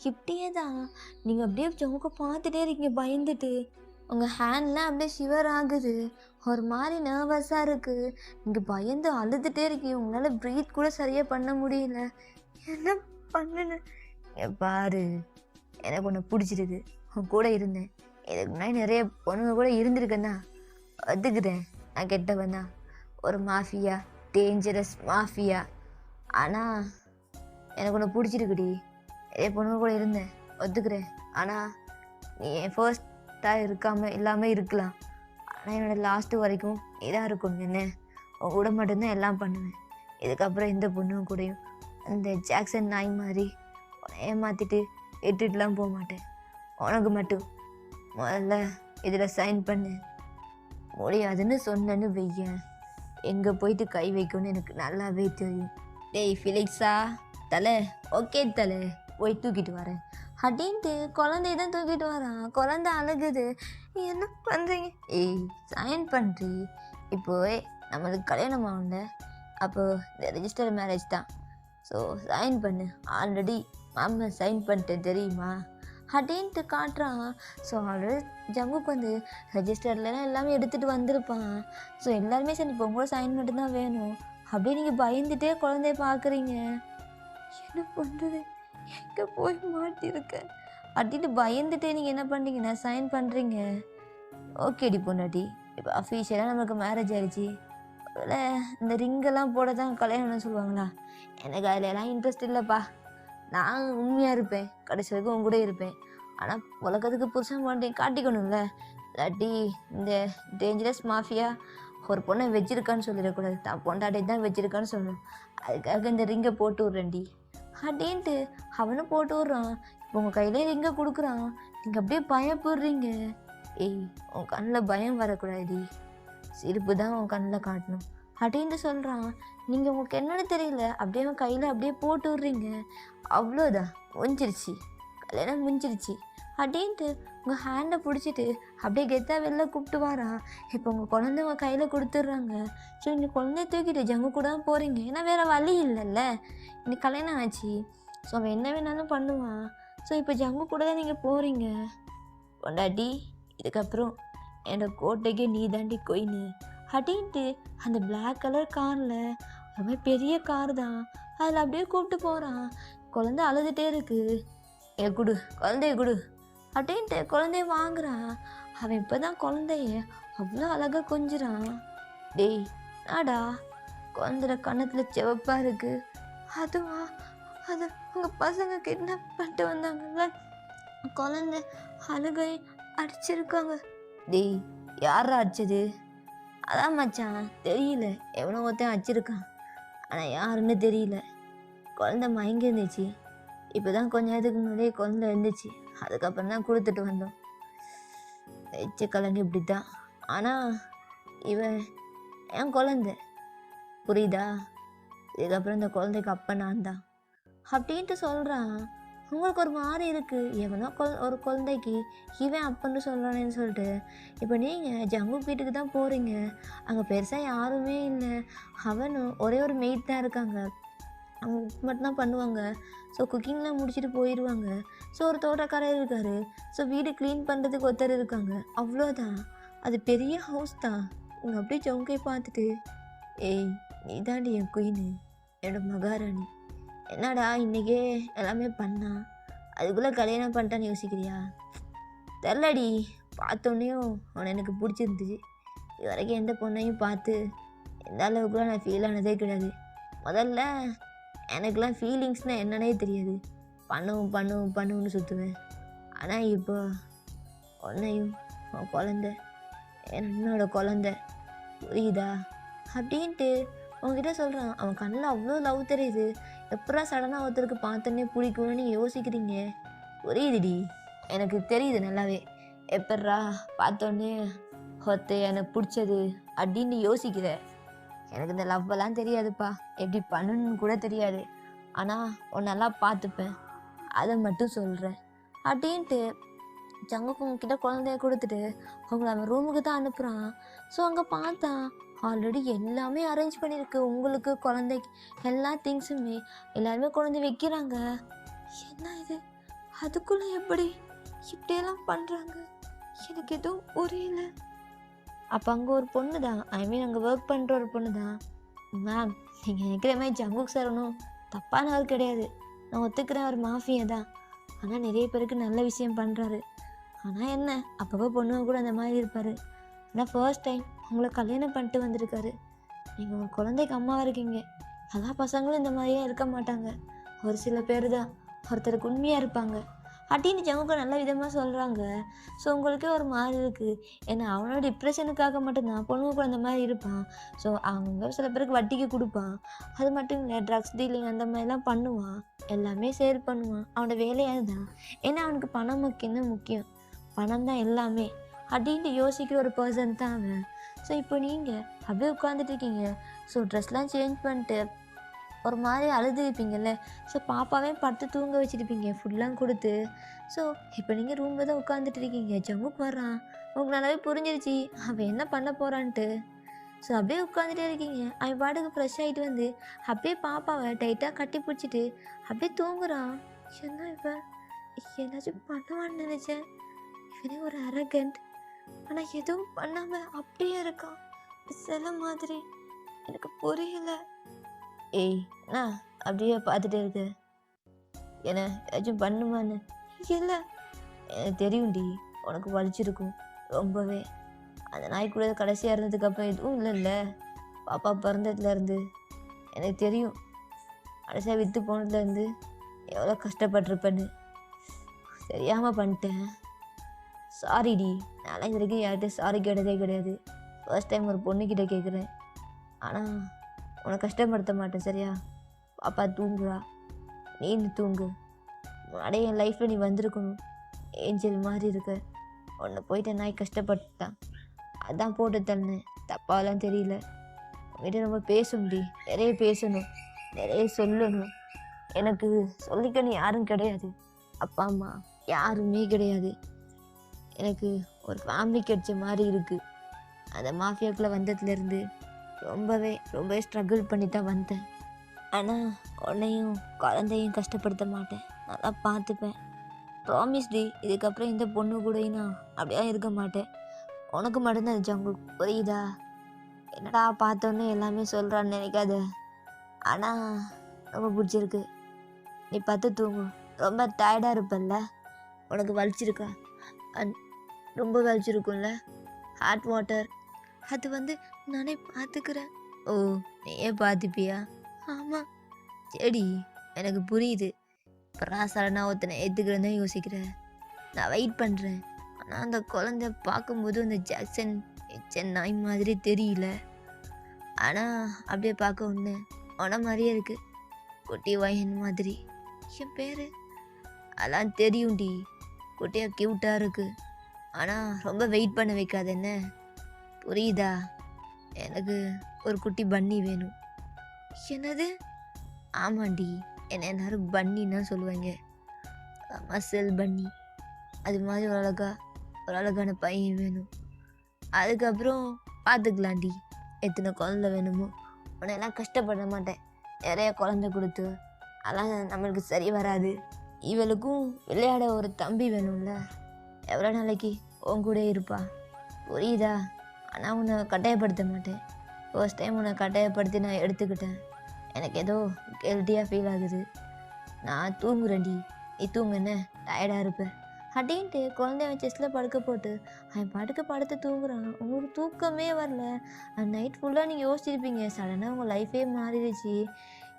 இப்படியே தான் நீங்கள் அப்படியே ஜங்குக்க பார்த்துட்டே இருக்கீங்க பயந்துட்டு. உங்கள் ஹேண்ட்லாம் அப்படியே ஷிவர் ஆகுது, ஒரு மாதிரி நர்வஸாக இருக்குது. நீங்கள் பயந்து அழுதுகிட்டே இருக்கீங்க, உங்களால் ப்ரீத் கூட சரியாக பண்ண முடியல. என்ன பண்ணுன்னு பாரு, எனக்கு ஒன்று பிடிச்சிருக்கு, உன் கூட இருந்தேன். இதுக்கு முன்னாடி நிறைய பொண்ணுங்க கூட இருந்திருக்கேன்னா ஒத்துக்கிறேன், நான் கெட்டவன் தான், ஒரு மாஃபியா, டேஞ்சரஸ் மாஃபியா. ஆனால் எனக்கு ஒன்று பிடிச்சிருக்குடி, நிறைய பொண்ணுங்க கூட இருந்தேன் ஒத்துக்கிறேன். ஆனால் நீ என் ஃபர்ஸ்ட்டாக இல்லாமல் இருக்கலாம், ஆனால் என்னோடய லாஸ்ட்டு வரைக்கும் இதாக இருக்கணும். என்ன உன் கூட மட்டும்தான் எல்லாம் பண்ணுவேன். இதுக்கப்புறம் எந்த பொண்ணும் கூடயும் அந்த ஜாக்சன் நாய் மாதிரி உன்னை ஏமாற்றிட்டு விட்டுட்டுலாம் போக மாட்டேன். உனக்கு மட்டும் முதல்ல இதில் சைன் பண்ணு. முடியாதுன்னு சொன்னேன்னு வெய்யன், எங்கே போயிட்டு கை வைக்கணும்னு எனக்கு நல்லாவே தெரியும். டேய் ஃபிலிக்ஸா, தலை ஓகே தலை, போய் தூக்கிட்டு வரேன் அப்படின்ட்டு குழந்தைய தான் தூக்கிட்டு வரான். குழந்தை அழுகுது. என்ன பண்ணுறீங்க? ஏய் சைன் பண்ணுறி, இப்போவே நம்மளுக்கு கல்யாணம் ஆகல, அப்போது இந்த ரெஜிஸ்டர் மேரேஜ் தான். ஸோ சைன் பண்ணு, ஆல்ரெடி மாமா சைன் பண்ணிட்டேன் தெரியுமா அப்படின்ட்டு காட்டுறான். ஸோ ஆல்ரெடி ஜங்குக்கு வந்து ரெஜிஸ்டர்லாம் எல்லாமே எடுத்துகிட்டு வந்திருப்பான். ஸோ எல்லாருமே சரி இப்போ உங்களோட சைன் மட்டும்தான் வேணும். அப்படியே நீங்கள் பயந்துட்டே குழந்தைய பார்க்குறீங்க. என்ன பண்ணுறது, எங்கே போய் மாட்டியிருக்கேன் அப்படின்ட்டு பயந்துட்டே நீங்கள் என்ன பண்ணுறீங்கன்னா சைன் பண்ணுறீங்க. ஓகேடி பொண்டாட்டி, இப்போ அஃபீஷியலாக நம்மளுக்கு மேரேஜ் ஆகிடுச்சு. அதில் இந்த ரிங்கெல்லாம் போட தான் கல்யாணம்னு சொல்லுவாங்களா? எனக்கு அதிலெல்லாம் இன்ட்ரெஸ்ட் இல்லைப்பா. நான் உண்மையாக இருப்பேன், கடைசி வரைக்கும் உங்க கூட இருப்பேன். ஆனால் உலகத்துக்கு புருஷன் பண்ணுறேன் காட்டிக்கணும்ல, இல்லாட்டி இந்த டேஞ்சரஸ் மாஃபியா ஒரு பொண்ணை வச்சிருக்கான்னு சொல்லிடக்கூடாது, தான் பொண்டாட்டி தான் வச்சிருக்கான்னு சொல்லணும். அதுக்காக இந்த ரிங்கை போட்டு விட்றேன்டி அப்படின்ட்டு அவனும் போட்டு விட்றான். இப்போ உங்கள் கையிலே ரிங்கை கொடுக்குறான். நீங்கள் அப்படியே பயப்படுறீங்க. ஏய் உன் கண்ணில் பயம் வரக்கூடாது, சிரிப்பு தான் உன் கண்ணில் காட்டணும் அப்படின்ட்டு சொல்கிறான். நீங்கள் உங்களுக்கு என்னென்னு தெரியல, அப்படியே அவன் கையில் அப்படியே போட்டு விட்றீங்க. அவ்வளோதான், முடிஞ்சிருச்சு, கல்யாணம் முடிஞ்சிருச்சு அப்படின்ட்டு உங்கள் ஹேண்டை பிடிச்சிட்டு அப்படியே கெத்தாக வெளில கூப்பிட்டு வரான். இப்போ உங்கள் குழந்தை உங்கள் கையில் கொடுத்துட்றாங்க. ஸோ நீங்கள் குழந்தைய தூக்கிட்டு ஜங்கு கூட தான் போகிறீங்க, ஏன்னா வேறு வழி இல்லைல்ல, இன்னைக்கு கல்யாணம் ஆச்சு. ஸோ அவன் என்ன வேணாலும் பண்ணுவான். ஸோ இப்போ ஜங்கு கூட தான் நீங்கள் போகிறீங்க. பொண்டாட்டி இதுக்கப்புறம் என்னோட கோட்டைக்கே நீ தாண்டி கொயின்னு அப்படின்ட்டு அந்த பிளாக் கலர் காரில் ஒரு மாதிரி பெரிய கார் தான், அதில் அப்படியே கூப்பிட்டு போகிறான். குழந்தை அழுதுகிட்டே இருக்கு. குடு குழந்தைய குடு அப்படின்ட்டு குழந்தைய வாங்குறான். அவன் இப்போ தான் குழந்தைய அவ்வளோ அழகாக கொஞ்சுறான். டேய் நாடா குழந்தைட கன்னத்தில் சிவப்பாக இருக்கு, அதுவா அது உங்கள் பசங்க கிட்னாப் பண்ணிட்டு வந்தாங்கல்ல, குழந்தை அழுகை அடிச்சிருக்காங்க. டேய் யாரா அடிச்சது? அதான் மச்சான் தெரியல, எவனோ ஒருத்தன் அடிச்சிருக்கான், ஆனால் யாருன்னு தெரியல. குழந்தை மயங்கி இருந்துச்சு, இப்போ தான் கொஞ்ச நேரத்துக்கு முன்னாடியே குழந்தை இருந்துச்சு, அதுக்கப்புறம் தான் கொடுத்துட்டு வந்தோம். வச்ச கலங்கு இப்படி தான், ஆனால் இவன் என் குழந்தை, புரியுதா? இதுக்கப்புறம் இந்த குழந்தைக்கு அப்பா நான் தான் அப்படின்ட்டு சொல்கிறான். உங்களுக்கு ஒரு மாதிரி இருக்குது, எவனோ ஒரு குழந்தைக்கு இவன் அப்பன்னு சொல்கிறானேன்னு சொல்லிட்டு. இப்போ நீங்கள் ஜங்குக் வீட்டுக்கு தான் போகிறீங்க, அங்கே பெருசாக யாருமே இல்லை, அவனும் ஒரே ஒரு மெய்ட் தான் இருக்காங்க, அவங்க மட்டும்தான் பண்ணுவாங்க. ஸோ குக்கிங்லாம் முடிச்சுட்டு போயிடுவாங்க. ஸோ ஒரு தோட்டக்காரர் இருக்கார், ஸோ வீடு க்ளீன் பண்ணுறதுக்கு ஒருத்தர் இருக்காங்க, அவ்வளோதான். அது பெரிய ஹவுஸ் தான். உங்கள் அப்படியே ஜங்கை பார்த்துட்டு, ஏய் நீ தாண்டி என் குயின்னு, என்னோட மகாராணி, என்னடா இன்றைக்கே எல்லாமே பண்ணா, அதுக்குள்ளே கல்யாணம் பண்ணிட்டான்னு யோசிக்கிறியா? தெரிலடி, பார்த்தோன்னையும் அவனை எனக்கு பிடிச்சிருந்துச்சு. இது வரைக்கும் எந்த பொண்ணையும் பார்த்து எந்த அளவுக்குலாம் நான் ஃபீல் ஆனதே கிடையாது. முதல்ல எனக்குலாம் ஃபீலிங்ஸ்னால் என்னன்னே தெரியாது, பண்ணுன்னு சுற்றுவேன். ஆனால் இப்போ உன்னையும் உன் குழந்த என்னோட குழந்த, புரியுதா அப்படின்ட்டு அவங்ககிட்ட சொல்கிறான். அவன் கண்ணில் அவ்வளோ லவ் தெரியுது. எப்படா சடனாக ஒருத்தருக்கு பார்த்தோன்னே பிடிக்கும்னு நீங்கள் யோசிக்கிறீங்க? புரியுதுடி, எனக்கு தெரியுது நல்லாவே. எப்பட்றா பார்த்தோன்னே ஒருத்த எனக்கு பிடிச்சது அப்படின்னு யோசிக்கிற? எனக்கு இந்த லவ்வெல்லாம் தெரியாதுப்பா, எப்படி பண்ணணுன்னு கூட தெரியாது, ஆனால் உன் நல்லா பார்த்துப்பேன், அதை மட்டும் சொல்கிறேன் அப்படின்ட்டு ஜங்குக்கு கிட்ட குழந்தைய கொடுத்துட்டு அவங்கள அவன் ரூமுக்கு தான் அனுப்புகிறான். ஸோ அங்கே பார்த்தா ஆல்ரெடி எல்லாமே அரேஞ்ச் பண்ணியிருக்கு, உங்களுக்கு குழந்தைக்கு எல்லா திங்ஸுமே எல்லாருமே குழந்தை வைக்கிறாங்க. என்ன இது, அதுக்குள்ளே எப்படி இப்படியெல்லாம் பண்ணுறாங்க? எனக்கு எதுவும் புரியல. அப்போ அங்கே ஒரு பொண்ணு தான், ஐ மீன் அங்கே ஒர்க் பண்ணுற ஒரு பொண்ணு தான், மேம் நீங்கள் நினைக்கிற மாதிரி ஜங்குக் சார் ஒன்றும் தப்பான ஆள் கிடையாது, நான் ஒத்துக்கிறேன், ஒரு மாஃபியா தான், ஆனால் நிறைய பேருக்கு நல்ல விஷயம் பண்ணுறாரு. ஆனால் என்ன அப்பப்போ பொண்ணுங்க கூட அந்த மாதிரி இருப்பார். ஆனால் ஃபர்ஸ்ட் டைம் உங்களை கல்யாணம் பண்ணிட்டு வந்திருக்காரு, நீங்கள் உங்கள் குழந்தைக்கு அம்மாவாக இருக்கீங்க. எல்லா பசங்களும் இந்த மாதிரியே இருக்க மாட்டாங்க, ஒரு சில பேர் தான் ஒருத்தருக்கு உண்மையாக இருப்பாங்க அப்படின்னு ஜங்குக்கு நல்ல விதமாக சொல்கிறாங்க. ஸோ உங்களுக்கே ஒரு மாதிரி இருக்குது, ஏன்னா அவனோட டிப்ரெஷனுக்காக மட்டும்தான் பொண்ணுங்க கூட அந்த மாதிரி இருப்பான். ஸோ அவங்க சில பேருக்கு வட்டிக்கு கொடுப்பான், அது மட்டும் இல்லை ட்ரக்ஸ் டீலிங் அந்த மாதிரிலாம் பண்ணுவான், எல்லாமே சேல் பண்ணுவான், அவனோட வேலையாக தான். ஏன்னா அவனுக்கு பணம் முக்கியம், பணம் தான் எல்லாமே அப்படின்ட்டு யோசிக்கிற ஒரு பர்சன் தான் அவன். ஸோ இப்போ நீங்கள் அப்படியே உட்காந்துட்டு இருக்கீங்க, ஸோ ட்ரெஸ்லாம் சேஞ்ச் பண்ணிட்டு ஒரு மாதிரி அழுதுருப்பீங்கள்ல, ஸோ பாப்பாவே படுத்து தூங்க வச்சுருப்பீங்க ஃபுட்லாம் கொடுத்து. ஸோ இப்போ நீங்கள் ரூமில் தான் உட்காந்துட்டு இருக்கீங்க, ஜங்குக் வர்றான், உங்களுக்கு நல்லாவே புரிஞ்சிருச்சு அவன் என்ன பண்ண போகிறான்ட்டு. ஸோ அப்படியே உட்காந்துட்டே இருக்கீங்க, அவன் பாட்டுக்கு ஃப்ரெஷ் ஆகிட்டு வந்து அப்படியே பாப்பாவை டைட்டாக கட்டி பிடிச்சிட்டு அப்படியே தூங்குறான். என்ன இவன் ஏதாச்சும் பண்ணுவான்னு நினச்சேன், இவனே ஒரு அரகண்ட், ஆனால் எதுவும் பண்ணாமல் அப்படியே இருக்கான் சில மாதிரி, எனக்கு புரியல. ஏய் நான் அப்படியே பார்த்துட்டே இருக்க, என்ன ஏதாச்சும் பண்ணுமான்னு? இல்லை எனக்கு தெரியும்டி, உனக்கு வலிச்சிருக்கும் ரொம்பவே, அந்த நாய் கூட கடைசியாக இருந்ததுக்கப்புறம் எதுவும் இல்லைல்ல, பாப்பா பிறந்ததுலேருந்து எனக்கு தெரியும், கடைசியாக விற்று போனதுலேருந்து எவ்வளோ கஷ்டப்பட்டிருப்பேன்னு, தெரியாமல் பண்ணிட்டேன், சாரிடி. நான்லாம் இது வரைக்கும் யார்கிட்ட சாரி கேட்டதே கிடையாது, ஃபர்ஸ்ட் டைம் ஒரு பொண்ணுக்கிட்ட கேட்குறேன். ஆனால் உன்னை கஷ்டப்படுத்த மாட்டேன் சரியா? பாப்பா தூங்குறா, நீ தூங்கு, முன்னாடியே என் லைஃப்பில் நீ வந்திருக்கணும், ஏஞ்சல் மாதிரி இருக்க, உன்னை போயிட்டு நாய் கஷ்டப்பட்டுட்டான், அதான் போட்டு தள்ளேன், தப்பாலாம் தெரியல. உங்ககிட்ட ரொம்ப பேச முடியும், நிறைய பேசணும், நிறைய சொல்லணும், எனக்கு சொல்லிக்கணும் யாரும் கிடையாது, அப்பா அம்மா யாருமே கிடையாது, எனக்கு ஒரு ஃபேமிலி கிடைச்ச மாதிரி இருக்குது. அந்த மாஃபியாக்குள்ளே வந்ததுலேருந்து ரொம்பவே ஸ்ட்ரகிள் பண்ணி தான் வந்தேன். ஆனால் உன்னையும் குழந்தையும் கஷ்டப்படுத்த மாட்டேன், நல்லா பார்த்துப்பேன், ப்ராமிஸ் டி, இதுக்கப்புறம் இந்த பொண்ணு கூடயும் நான் அப்படியே இருக்க மாட்டேன். உனக்கு மட்டும்தான் ஜங்கு, புரியுதா? என்னடா பார்த்தோன்னே எல்லாமே சொல்கிறான்னு நினைக்காத. ஆனால் ரொம்ப பிடிச்சிருக்கு. நீ பார்த்து தூங்கு. ரொம்ப டயர்டாக இருப்பல்ல? உனக்கு வலிச்சிருக்கா? ரொம்ப வலிச்சிருக்கும்ல? ஹாட் வாட்டர் அது நானே பார்த்துக்கிறேன். ஓ, நீயே பார்த்துப்பியா? ஆமாம். சரி, எனக்கு புரியுது. இப்போ நான் சடனாக ஒருத்தனை ஏற்றுக்கிறேன்னு தான் யோசிக்கிறேன். நான் வெயிட் பண்ணுறேன். ஆனால் அந்த குழந்தை பார்க்கும்போது அந்த ஜாக்சன் நாய் மாதிரி தெரியல. ஆனால் அப்படியே பார்க்க ஒன்று உன மாதிரியே இருக்குது. குட்டி வயன் மாதிரி. என் பேர் அதெல்லாம் தெரியும்டி. குட்டியாக க்யூட்டாக இருக்குது. ஆனால் ரொம்ப வெயிட் பண்ண வைக்காது என்ன, புரியுதா? எனக்கு ஒரு குட்டி பன்னி வேணும். என்னது? ஆமாண்டி, என்ன எல்லாரும் பன்னின்னா சொல்லுவாங்க. மசல் பன்னி. அது மாதிரி ஒரு அழகான பையன் வேணும். அதுக்கப்புறம் பார்த்துக்கலாண்டி எத்தனை குழந்தை வேணுமோ. உன்னெல்லாம் கஷ்டப்பட மாட்டேன் நிறைய குழந்தை கொடுத்து. அதெல்லாம் நம்மளுக்கு சரி வராது. இவளுக்கும் விளையாட ஒரு தம்பி வேணும்ல. எவ்வளோ நாளைக்கு உன் கூட இருப்பா, புரியுதா? ஆனால் உன்னை கட்டாயப்படுத்த மாட்டேன். ஃபர்ஸ்ட் டைம் உன்னை கட்டாயப்படுத்தி நான் எடுத்துக்கிட்டேன். எனக்கு ஏதோ கெல்ட்டியாக ஃபீல் ஆகுது. நான் தூங்குறேன்டி, நீ தூங்க. என்ன டயர்டாக இருப்பேன் அப்படின்ட்டு குழந்தைய செஸ்ட்டில் படுக்க போட்டு அவன் படுத்து தூங்குறான். உங்களுக்கு தூக்கமே வரல. அந்த நைட் ஃபுல்லாக நீங்கள் யோசிச்சிருப்பீங்க. சடனாக உங்கள் லைஃபே மாறிடுச்சு.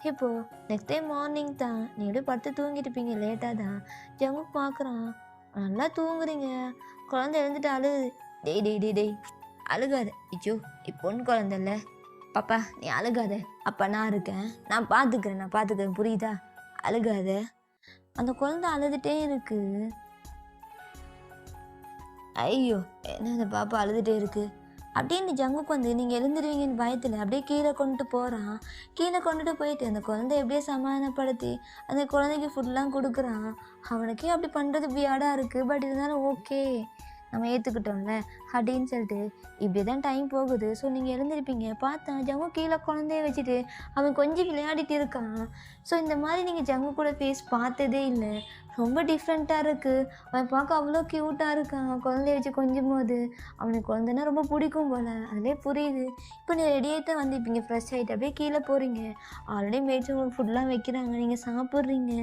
இப்போது நெக்ஸ்ட் டைம் மார்னிங் தான் நீங்கள் அப்படியே படுத்து தூங்கிட்டு இருப்பீங்க. லேட்டாக தான் ஜங்கு பார்க்குறான். நல்லா தூங்குறீங்க. குழந்தை எழுந்துட்டு அழுகுது. டேய் டேய் டேய் டேய் அழுகாத. இச்சோ, பொண்ணு குழந்தைல்ல. பாப்பா நீ அழுகாத. அப்போ நான் இருக்கேன், நான் பார்த்துக்கிறேன், புரியுதா? அழுகாத. அந்த குழந்தை அழுதுகிட்டே இருக்கு. ஐயோ, என்ன அந்த பாப்பா அழுதுகிட்டே இருக்கு அப்படின்னு ஜங்குக்கு நீங்கள் எழுந்துருவீங்கன்னு பயத்தில் அப்படியே கீழே கொண்டுட்டு போகிறான். கீழே கொண்டுட்டு போயிட்டு அந்த குழந்தைய எப்படியே சமாதானப்படுத்தி அந்த குழந்தைக்கு ஃபுட்லாம் கொடுக்குறான். அவனுக்கே அப்படி பண்ணுறது வியாடாக இருக்குது. பட் இருந்தாலும் ஓகே, நம்ம ஏற்றுக்கிட்டோம்ல அப்படின்னு சொல்லிட்டு இப்படி தான் டைம் போகுது. ஸோ நீங்கள் எழுந்திருப்பீங்க. பார்த்தா ஜங்கு கீழே குழந்தைய வச்சுட்டு அவன் கொஞ்சம் விளையாடிட்டு இருக்கான். ஸோ இந்த மாதிரி நீங்கள் ஜங்கு கூட ஃபேஸ் பார்த்ததே இல்லை. ரொம்ப டிஃப்ரெண்ட்டாக இருக்குது. அவன் பார்க்க அவ்வளோ க்யூட்டாக இருக்கான். குழந்தைய வச்சு கொஞ்சம் போது அவனுக்கு குழந்தைன்னா ரொம்ப பிடிக்கும் போல். அதிலே புரியுது. இப்போ நீ ரெடியாக தான் வந்திருப்பீங்க, ஃப்ரெஷ் ஆகிட்டு அப்படியே கீழே போகிறீங்க. ஆல்ரெடி மேய்ச்சி உங்களுக்கு ஃபுட்லாம் வைக்கிறாங்க, நீங்கள் சாப்பிட்றீங்க.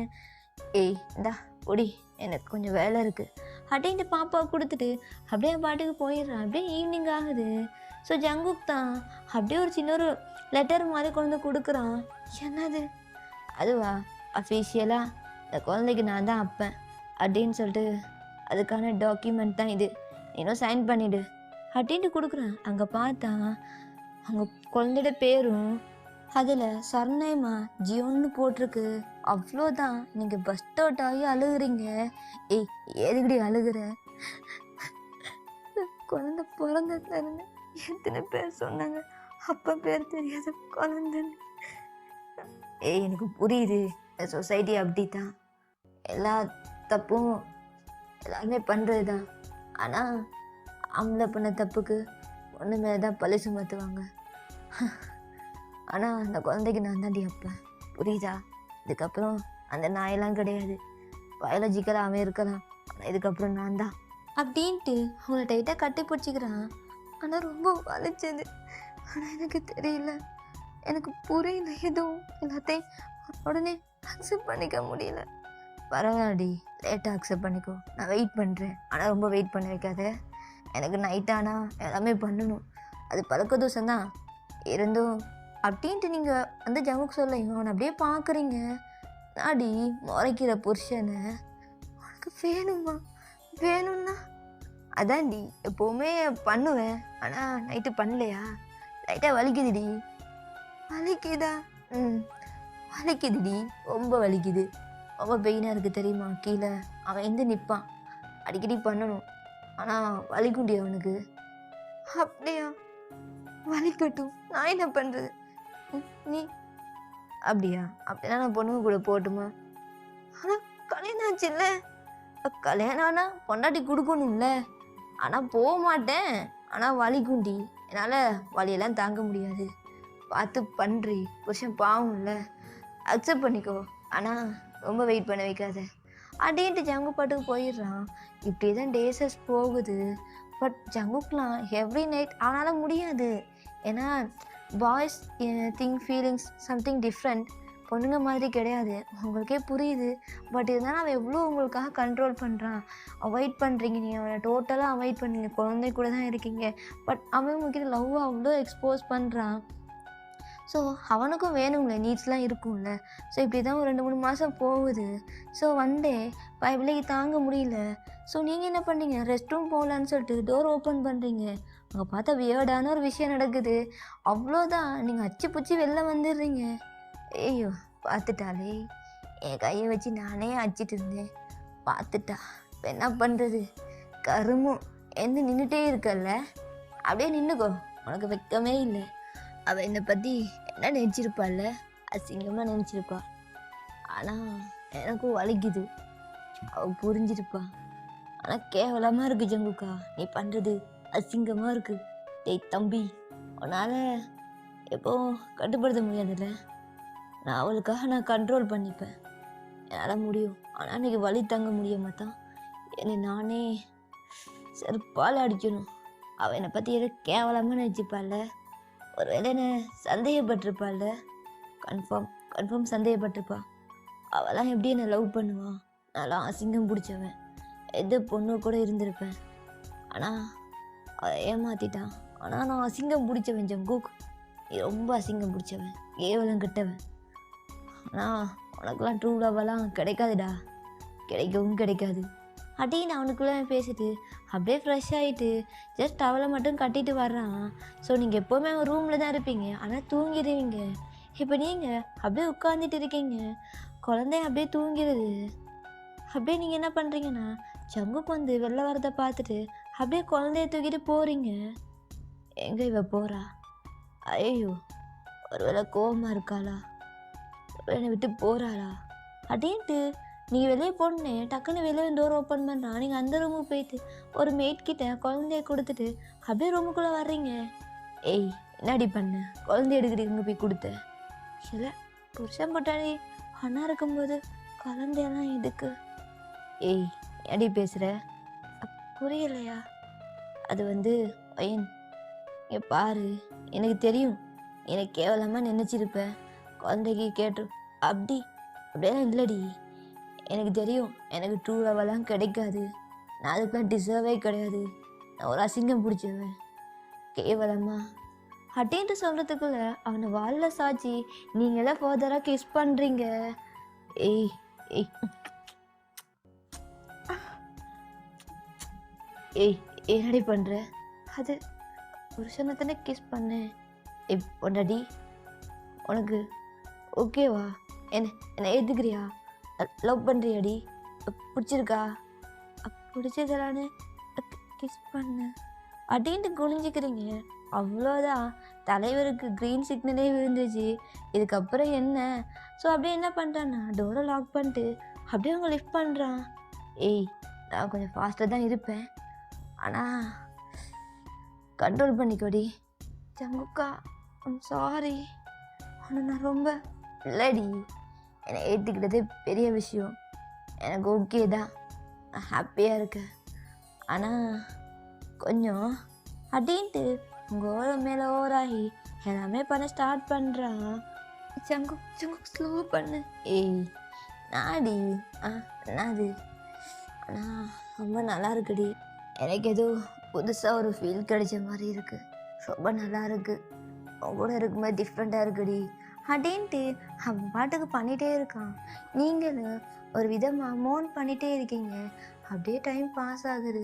ஏய் இந்தா பொடி, எனக்கு கொஞ்சம் வேலை இருக்குது அப்படின்ட்டு பாப்பாவை கொடுத்துட்டு அப்படியே பாட்டுக்கு போயிடுறான். அப்படியே ஈவினிங் ஆகுது. ஸோ ஜங்குக் தான் அப்படியே ஒரு சின்ன ஒரு லெட்டர் மாதிரி கொண்டு கொடுக்குறான். என்னது? அதுவா, அஃபீஷியலாக இந்த குழந்தைக்கு நான் தான் அப்பேன் அப்படின்னு சொல்லிட்டு அதுக்கான டாக்குமெண்ட் தான் இது, இன்னும் சைன் பண்ணிவிடு அப்படின்ட்டு கொடுக்குறேன். அங்கே பார்த்தா அவங்க குழந்தையோட பேரும் அதில் சர்நேமா ஜியோன்னு போட்டிருக்கு. அவ்வளோதான். நீங்கள் பஸ்ட் அவுட் ஆகி அழுகுறீங்க. ஏய் எதுக்கடி அழுகுற? குழந்தை பிறந்ததுலேருந்து எத்தனை பேர் சொன்னாங்க அப்பா பேர் தெரியாத குழந்தைன்னு. ஏய் எனக்கு புரியுது, இந்த சொசைட்டி அப்படி தான். எல்லா தப்பும் எல்லாருமே பண்ணுறது தான். ஆனால் ஆம்பளை பண்ண தப்புக்கு ஒன்று மேலே தான் பழி சுமத்துவாங்க. ஆனால் அந்த குழந்தைக்கு நான் தாண்டி அப்பேன், புரியுதா? இதுக்கப்புறம் அந்த நாயெல்லாம் கிடையாது. பயாலஜிக்கலாக அவன் இருக்கலாம், ஆனால் இதுக்கப்புறம் நான் தான் அப்படின்ட்டு அவனை டைட்டாக கட்டி பிடிச்சிக்கிறான். ஆனால் ரொம்ப வலிச்சது. ஆனால் எனக்கு தெரியல, எனக்கு புரியல எதுவும். எல்லாத்தையும் உடனே அக்செப்ட் பண்ணிக்க முடியல. பரவாயில்லடி, லேட்டாக அக்செப்ட் பண்ணிக்கோ, நான் வெயிட் பண்ணுறேன். ஆனால் ரொம்ப வெயிட் பண்ண வைக்காத. எனக்கு நைட்டானா எல்லாமே பண்ணணும், அது பழக்க தோசைதான் இருந்தும் அப்படின்ட்டு நீங்கள் ஜங்குக்கு சொல்ல அவனை அப்படியே பார்க்குறீங்க. நாடி முறைக்கிற புருஷனை உனக்கு வேணுமா? வேணும்னா அதான்டி எப்போவுமே பண்ணுவேன், ஆனால் நைட்டு பண்ணலையா? லைட்டாக வலிக்குதுடி. வலிக்குதா? வலிக்குதுடி, ரொம்ப வலிக்குது. ரொம்ப பெயினாக இருக்குது தெரியுமா? கீழே அவன் எந்த நிற்பான், அடிக்கடி பண்ணணும், ஆனால் வலிக்குண்டி அவனுக்கு. அப்படியா? வலிக்கட்டும், நான் என்ன பண்ணுறது? நீ அப்படியா? அப்படின்னா நான் பொண்ணுங்க கூட போட்டுமா? ஆனால் கல்யாணம் ஆச்சு இல்லை? கல்யாணம் ஆனால் பொண்டாட்டி கொடுக்கணும்ல. ஆனால் போக மாட்டேன், ஆனால் வலிக்குண்டி. என்னால் வலியெல்லாம் தாங்க முடியாது. பார்த்து பண்ணுறி, புருஷன் பாவம் இல்லை, அக்செப்ட் பண்ணிக்கோ. ஆனால் ரொம்ப வெயிட் பண்ண வைக்காத. அப்படின்ட்டு ஜங்கு பாட்டுக்கு போயிடுறான். இப்படி தான் டேஸஸ் போகுது. பட் ஜங்குக்லாம் எவ்ரி நைட் அவனால் முடியாது. ஏன்னா boys think feelings something different. பொண்ணுங்க மாதிரி கிடையாது, உங்களுக்கே புரியுது. பட் இருந்தாலும் அவன் எவ்வளோ உங்களுக்காக கண்ட்ரோல் பண்ணுறான். அவாய்ட் பண்ணுறீங்க, நீங்கள் அவனை டோட்டலாக அவாய்ட் பண்ணீங்க, குழந்தை கூட தான் இருக்கீங்க. பட் அவன் உங்ககிட்ட லவ் அவ்வளோ எக்ஸ்போஸ் பண்ணுறான். ஸோ அவனுக்கும் வேணுங்களே, நீட்ஸ்லாம் இருக்கும்ல. ஸோ இப்படி தான் ஒரு 2-3 மாதம் போகுது. ஸோ ஒன் டே பிள்ளைக்கு தாங்க முடியல. ஸோ நீங்கள் என்ன பண்ணீங்க, ரெஸ்ட் ரூம் போகலான்னு சொல்லிட்டு டோர் ஓப்பன் பண்ணுறீங்க. அங்கே பார்த்தா வியர்டான ஒரு விஷயம் நடக்குது. அவ்வளோதான், நீங்கள் அச்சு பிடிச்சி வெளில வந்துடுறீங்க. ஐயோ பார்த்துட்டாலே, என் கையை வச்சு நானே அடிச்சிட்டு இருந்தேன், பார்த்துட்டா. இப்போ என்ன பண்ணுறது, கருமும் எந்த நின்றுட்டே இருக்கல்ல, அப்படியே நின்றுக்கோ, உனக்கு வெக்கமே இல்லை. அவள் என்னை பற்றி என்ன நினச்சிருப்பாள்ல, அசிங்கமாக நினச்சிருப்பா. ஆனால் எனக்கும் வலிக்குது, அவள் புரிஞ்சிருப்பா. ஆனால் கேவலமாக இருக்குது ஜங்குக்கா, நீ பண்ணுறது அசிங்கமாக இருக்குது. டேய் தம்பி, உன்னால் எப்போவும் கட்டுப்படுத்த முடியாதுல்ல. நான் அவளுக்காக நான் கண்ட்ரோல் பண்ணிப்பேன், என்னால் முடியும். ஆனால் இன்றைக்கி வலி தாங்க முடியாம தான் என்னை நானே செருப்பால் அடிக்கணும். அவள் என்னை பற்றி எதோ கேவலமாக நினச்சிப்பாள்ல, ஒரு வேளை என்ன சந்தேகப்பட்டிருப்பாள்ல. கன்ஃபார்ம் சந்தேகப்பட்டிருப்பா. அவளாம் எப்படி என்னை லவ் பண்ணுவான், நான்லாம் அசிங்கம் பிடிச்சவன், எது பொண்ணு கூட இருந்திருப்பேன். ஆனால் அவள் ஏமாற்றிட்டான். ஆனால் நான் அசிங்கம் பிடிச்சவன் ஜங்குக், நீ ரொம்ப அசிங்கம் பிடிச்சவன், கேவலம் கிட்டவன். ஆனால் உனக்குலாம் ட்ரூ லவ்வெல்லாம் கிடைக்காதுடா, கிடைக்கவும் கிடைக்காது அப்படின்னு அவனுக்குள்ளே பேசிட்டு அப்படியே ஃப்ரெஷ் ஆகிட்டு ஜஸ்ட் அவளை மட்டும் கட்டிட்டு வர்றான். ஸோ நீங்கள் எப்போவுமே அவன் ரூமில் தான் இருப்பீங்க, ஆனால் தூங்கிடுவீங்க. இப்போ நீங்கள் அப்படியே உட்காந்துட்டு இருக்கீங்க, குழந்தைய அப்படியே தூங்கிடுது. அப்படியே நீங்கள் என்ன பண்ணுறீங்கன்னா, ஜங்குக்கு வந்து வெளில வரதை பார்த்துட்டு அப்படியே குழந்தைய தூக்கிட்டு போகிறீங்க. எங்கே இவ போகிறா? ஐயோ, ஒருவேளை கோவமாக இருக்காளா, என்னை விட்டு போகிறாளா அப்படின்ட்டு நீங்கள் வெளியே போனே டக்குன்னு வெளியே டோர் ஓப்பன் பண்ணுறான். நீங்கள் அந்த ரூமுக்கு போயிட்டு ஒரு மேட் கிட்ட குழந்தைய கொடுத்துட்டு அப்படியே ரூமுக்குள்ளே வர்றீங்க. ஏய் என்னடி பண்ண, குழந்தைய எடுக்கிட்டு இங்கே போய் கொடுத்த? இல்லை, புருஷன் போட்டாடி அண்ணா இருக்கும்போது குழந்தையெல்லாம் எதுக்கு? ஏய் ஏடி பேசுகிற, புரியலையா? அது வந்து பையன், இங்கே பாரு, எனக்கு தெரியும் எனக்கு கேவலமாக நினச்சிருப்பேன், குழந்தைக்கு கேட்டு அப்படியெல்லாம் இல்லடி. எனக்கு தெரியும் எனக்கு ட்ரூ லவ்வெல்லாம் கிடைக்காது, நான் அதுக்கெலாம் டிசர்வே கிடையாது, நான் ஒரு அசிங்கம் பிடிச்சவன், கேவலமா அப்படின்ட்டு சொல்கிறதுக்குள்ள அவனை வாலில் சாய்ச்சி நீங்களாம் ஃபர்தராக கிஸ் பண்ணுறீங்க. ஏய் ஏய் ஏய் என்னடி பண்ணுற? அது புருஷனை தானே கிஸ் பண்ணேன். ஏய் பொண்டாடி, உனக்கு ஓகேவா? என்னை ஏற்றுக்கிறியா? லவ் பண்ணுறியாடி? பிடிச்சிருக்கா? பிடிச்சதெல்லான்னு கிஸ் பண்ண அப்படின்ட்டு குனிஞ்சிக்கிறீங்க. அவ்வளோதான், தலைவருக்கு க்ரீன் சிக்னலே விழுந்துச்சு. இதுக்கப்புறம் என்ன? ஸோ அப்படியே என்ன பண்ணுறான்னா டோரை லாக் பண்ணிட்டு அப்படியே அவங்க லிஃப்ட் பண்ணுறான். ஏய் நான் கொஞ்சம் ஃபாஸ்ட்டாக தான் இருப்பேன், ஆனால் கண்ட்ரோல் பண்ணிக்கோடி. ஜங்குக்கா சாரி, ஆனால் நான் ரொம்ப இல்லடி, என்னை ஏற்றுக்கிட்டதே பெரிய விஷயம், எனக்கு ஓகே தான், நான் ஹாப்பியாக இருக்கேன். ஆனால் கொஞ்சம் அப்படின்ட்டு உங்கள் ஓரம் மேலே ஓராகி எல்லாமே பண்ண ஸ்டார்ட் பண்ணுறான். ஜங்கு ஸ்லோ பண்ணு. ஏய் நாடி என்னது? ஆனால் ரொம்ப நல்லா இருக்குடி, எனக்கு ஏதோ புதுசாக ஒரு ஃபீல் கிடைச்ச மாதிரி இருக்குது, ரொம்ப நல்லா இருக்குது, உன் கூட இருக்கும்போது டிஃப்ரெண்ட்டாக இருக்குடி அப்படின்ட்டு அவன் பாட்டுக்கு பண்ணிகிட்டே இருக்கான். நீங்களும் ஒரு விதமாக மோன் பண்ணிகிட்டே இருக்கீங்க. அப்படியே டைம் பாஸ் ஆகுது.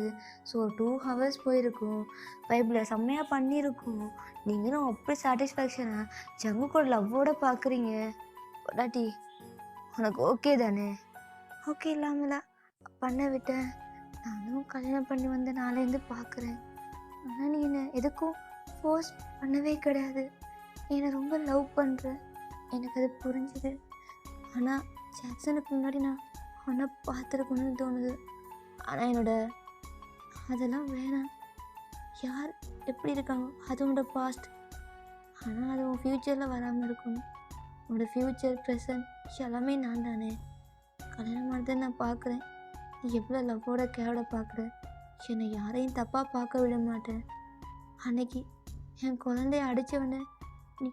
ஸோ 2 hours போயிருக்கும், பைப்பில் செம்மையாக பண்ணியிருக்கும். நீங்களும் அப்படி சாட்டிஸ்ஃபேக்ஷனாக ஜங்கு கூட லவ்வோடு பார்க்குறீங்க. பொண்டாட்டி உனக்கு ஓகே தானே? ஓகே இல்லாமல பண்ண விட்டேன், நானும் கல்யாணம் பண்ணி வந்த நாளேருந்து பார்க்குறேன். ஆனால் நீ என்னை எதுக்கும் ஃபோர்ஸ் பண்ணவே கிடையாது, நீ என்னை ரொம்ப லவ் பண்ணுற, எனக்கு அது புரிஞ்சுது. ஆனால் ஜாக்சனுக்கு முன்னாடி நான் அவனை பார்த்துருக்கணும்னு தோணுது. ஆனால் அதெல்லாம் வேணாம், யார் எப்படி இருக்காங்க அது உன்னோட பாஸ்ட், ஆனால் அது உன் ஃப்யூச்சரில் வராமல் இருக்கணும். உன்னோட ஃப்யூச்சர் ப்ரெசன்ட் எல்லாமே நான் தானே, கல்யாணமானதை நான் பார்க்குறேன். நீ எவ்வளோ லவ்வோட கேரோட பார்க்குற. என்னை யாரையும் தப்பாக பார்க்க விட மாட்டேன். அன்னைக்கு என் குழந்தைய அடித்தவனை நீ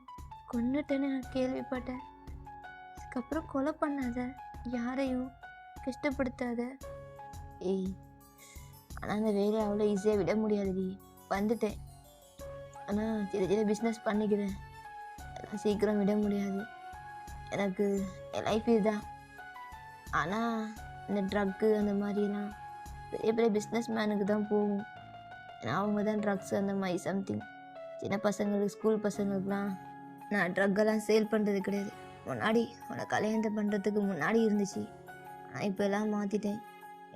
கொன்னுட்டேன்னு நான் கேள்விப்பட்டேன். இதுக்கப்புறம் கொலை பண்ணாத, யாரையும் கஷ்டப்படுத்தாத. ஏய், ஆனால் அந்த வேலையை அவ்வளோ ஈஸியாக விட முடியாதுடி. வந்துட்டேன், ஆனால் சின்ன சின்ன பிஸ்னஸ் பண்ணிக்கிறேன். அதெல்லாம் சீக்கிரம் விட முடியாது. எனக்கு என் லைஃப் இதுதான். ஆனால் இந்த ட்ரக்கு அந்த மாதிரிலாம் பெரிய பெரிய பிஸ்னஸ் மேனுக்கு தான் போகும். ஏன்னா அவங்க தான் ட்ரக்ஸ் அந்த மாதிரி சம்திங். சின்ன பசங்களுக்கு, ஸ்கூல் பசங்களுக்குலாம் நான் ட்ரக்கெல்லாம் சேல் பண்ணுறது கிடையாது. முன்னாடி உன்னை கல்யாணத்தை பண்ணுறதுக்கு முன்னாடி இருந்துச்சு. ஆனால் இப்போ எல்லாம் மாற்றிட்டேன்.